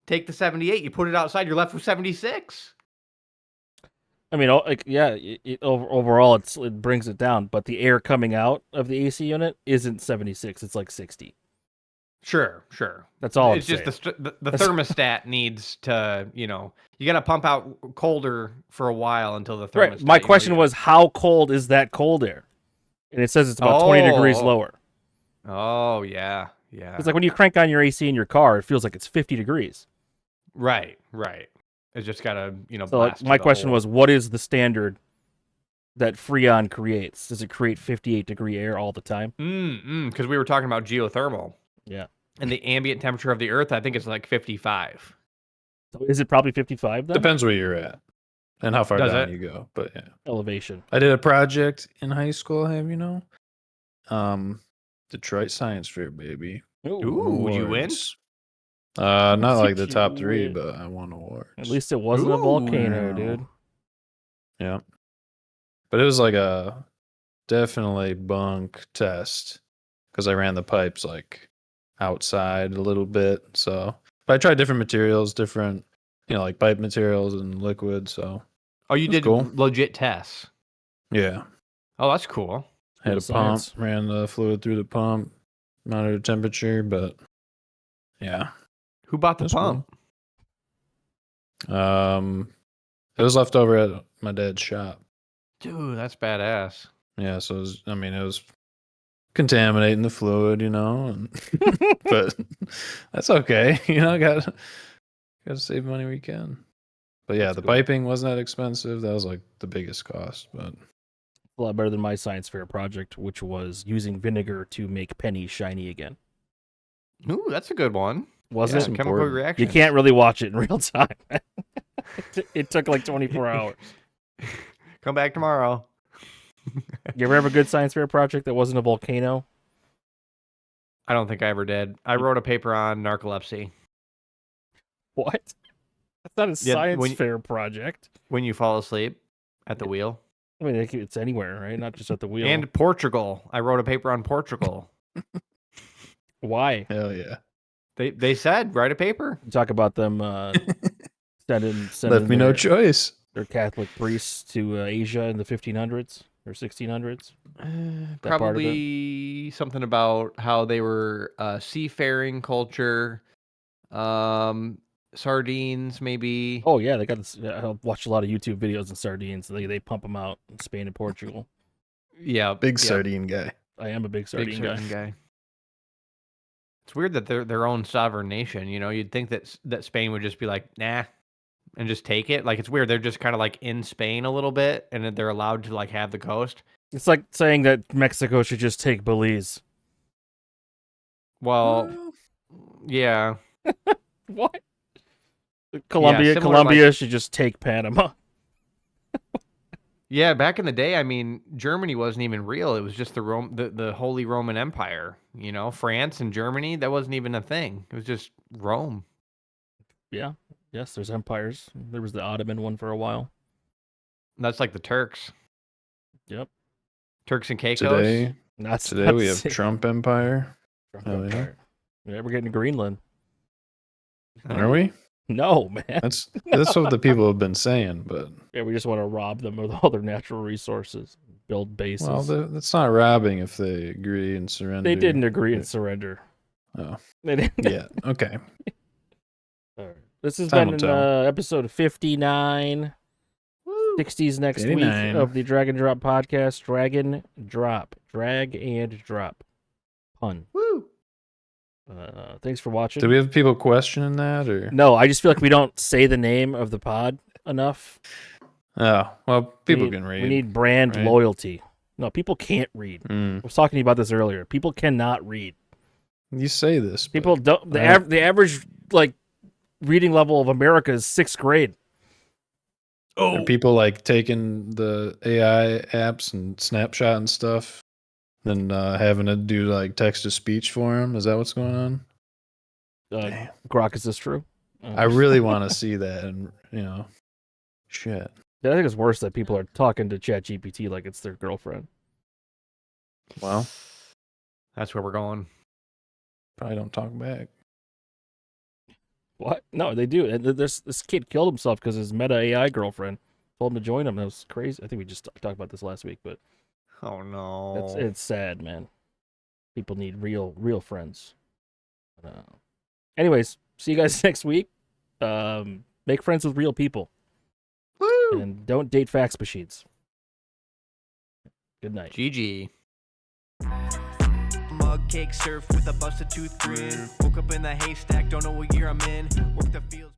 Take the 78, you put it outside. You're left with 76. I mean, overall, it brings it down, but the air coming out of the AC unit isn't 76. It's like 60. Sure. That's all. It's just the thermostat needs to, you got to pump out colder for a while until the thermostat. Right. My question was, how cold is that cold air? And it says it's about 20 degrees lower. Oh, yeah. It's like when you crank on your AC in your car, it feels like it's 50 degrees. Right. It's just got to, So my question was, what is the standard that Freon creates. Does it create 58-degree air all the time? Because we were talking about geothermal. Yeah. And the ambient temperature of the Earth, I think, is like 55. So is it probably 55 then? Depends where you're at and how far Does down it? you go. But yeah, Elevation. I did a project in high school. Have you know? Detroit Science Fair, baby. Ooh, did you win? Awards. Not like the Did top you 3, win? but I won awards. At least it wasn't a volcano, Ooh. dude. Yeah. But it was like a definitely bunk test because I ran the pipes like outside a little bit. So, but I tried different materials, different, like pipe materials and liquid. So, Oh, you did cool. legit tests. Yeah. Oh, that's cool. Had a Science. pump, ran the fluid through the pump, monitored temperature, but yeah. Who bought the That's pump? It was left over at my dad's shop. Dude, that's badass. Yeah, so it was contaminating the fluid, and but that's okay. Gotta save money where you can. But yeah, That's the cool. piping wasn't that expensive. That was like the biggest cost, but A lot better than my science fair project, which was using vinegar to make pennies shiny again. Ooh, that's a good one. Was Yeah, it? chemical important. reaction. You can't really watch it in real time. It took like 24 hours. Come back tomorrow. You ever have a good science fair project that wasn't a volcano? I don't think I ever did. I wrote a paper on narcolepsy. What? That's not a Yeah, science fair project. When you fall asleep at the wheel. I mean, it's anywhere, right? Not just at the wheel. And Portugal. I wrote a paper on Portugal. Why? hell yeah. They said, write a paper. You talk about them sending Left me no choice. their Catholic priests to Asia in the 1500s or 1600s. That part of Probably something about how they were seafaring culture. Sardines, maybe. Oh yeah, they got this. I watched a lot of YouTube videos on sardines. They pump them out in Spain and Portugal. Yeah. Big yeah, sardine guy. I am a big sardine big guy. sardine guy. It's weird that they're their own sovereign nation. You'd think that Spain would just be like, nah, and just take it. Like, it's weird. They're just kind of like in Spain a little bit, and then they're allowed to like have the coast. It's like saying that Mexico should just take Belize. Well, yeah. What? Colombia similar, should just take Panama. Yeah, back in the day, I mean, Germany wasn't even real. It was just the Holy Roman Empire. France and Germany, that wasn't even a thing. It was just Rome. Yeah. Yes, there's empires. There was the Ottoman one for a while. That's like the Turks. Yep. Turks and Caicos. Today we have Trump Empire. Trump Oh, yeah. Empire. Yeah, we're getting to Greenland. Are we? No, man. That's what the people have been saying, but Yeah, we just want to rob them of all their natural resources, build bases. well, that's not robbing if they agree and surrender. They didn't agree and surrender. Oh, They didn't. yeah. Okay. All right. This has Time been will tell. episode 59. 60s next 89. week of the Drag and Drop podcast. Drag and Drop. Drag and Drop. Pun. Woo! Thanks for watching. Do we have people questioning that or? No, I just feel like we don't say the name of the pod enough. Oh, well, people We need- can read. We need brand right? loyalty. No, people can't read. I was talking about this earlier. People cannot read. You say this. but People don't. The Right. the average like reading level of America is 6th grade. Are people like taking the AI apps and snapshot and stuff, then having to do like text to speech for them? Is that what's going on? Damn. Grok, is this true? I really want to see that, and shit. I think it's worse that people are talking to ChatGPT like it's their girlfriend. Well, That's where we're going. probably don't talk back. What? No, they do. And this kid killed himself because his Meta AI girlfriend told him to join him. That was crazy. I think we just talked about this last week, but Oh no. it's sad, man. People need real friends. Anyways, see you guys next week. Make friends with real people. Woo! And don't date fax machines. Good night. GG. Mug cake surf with a busted tooth grin. Woke up in the haystack, don't know what year I'm in. Work the fields.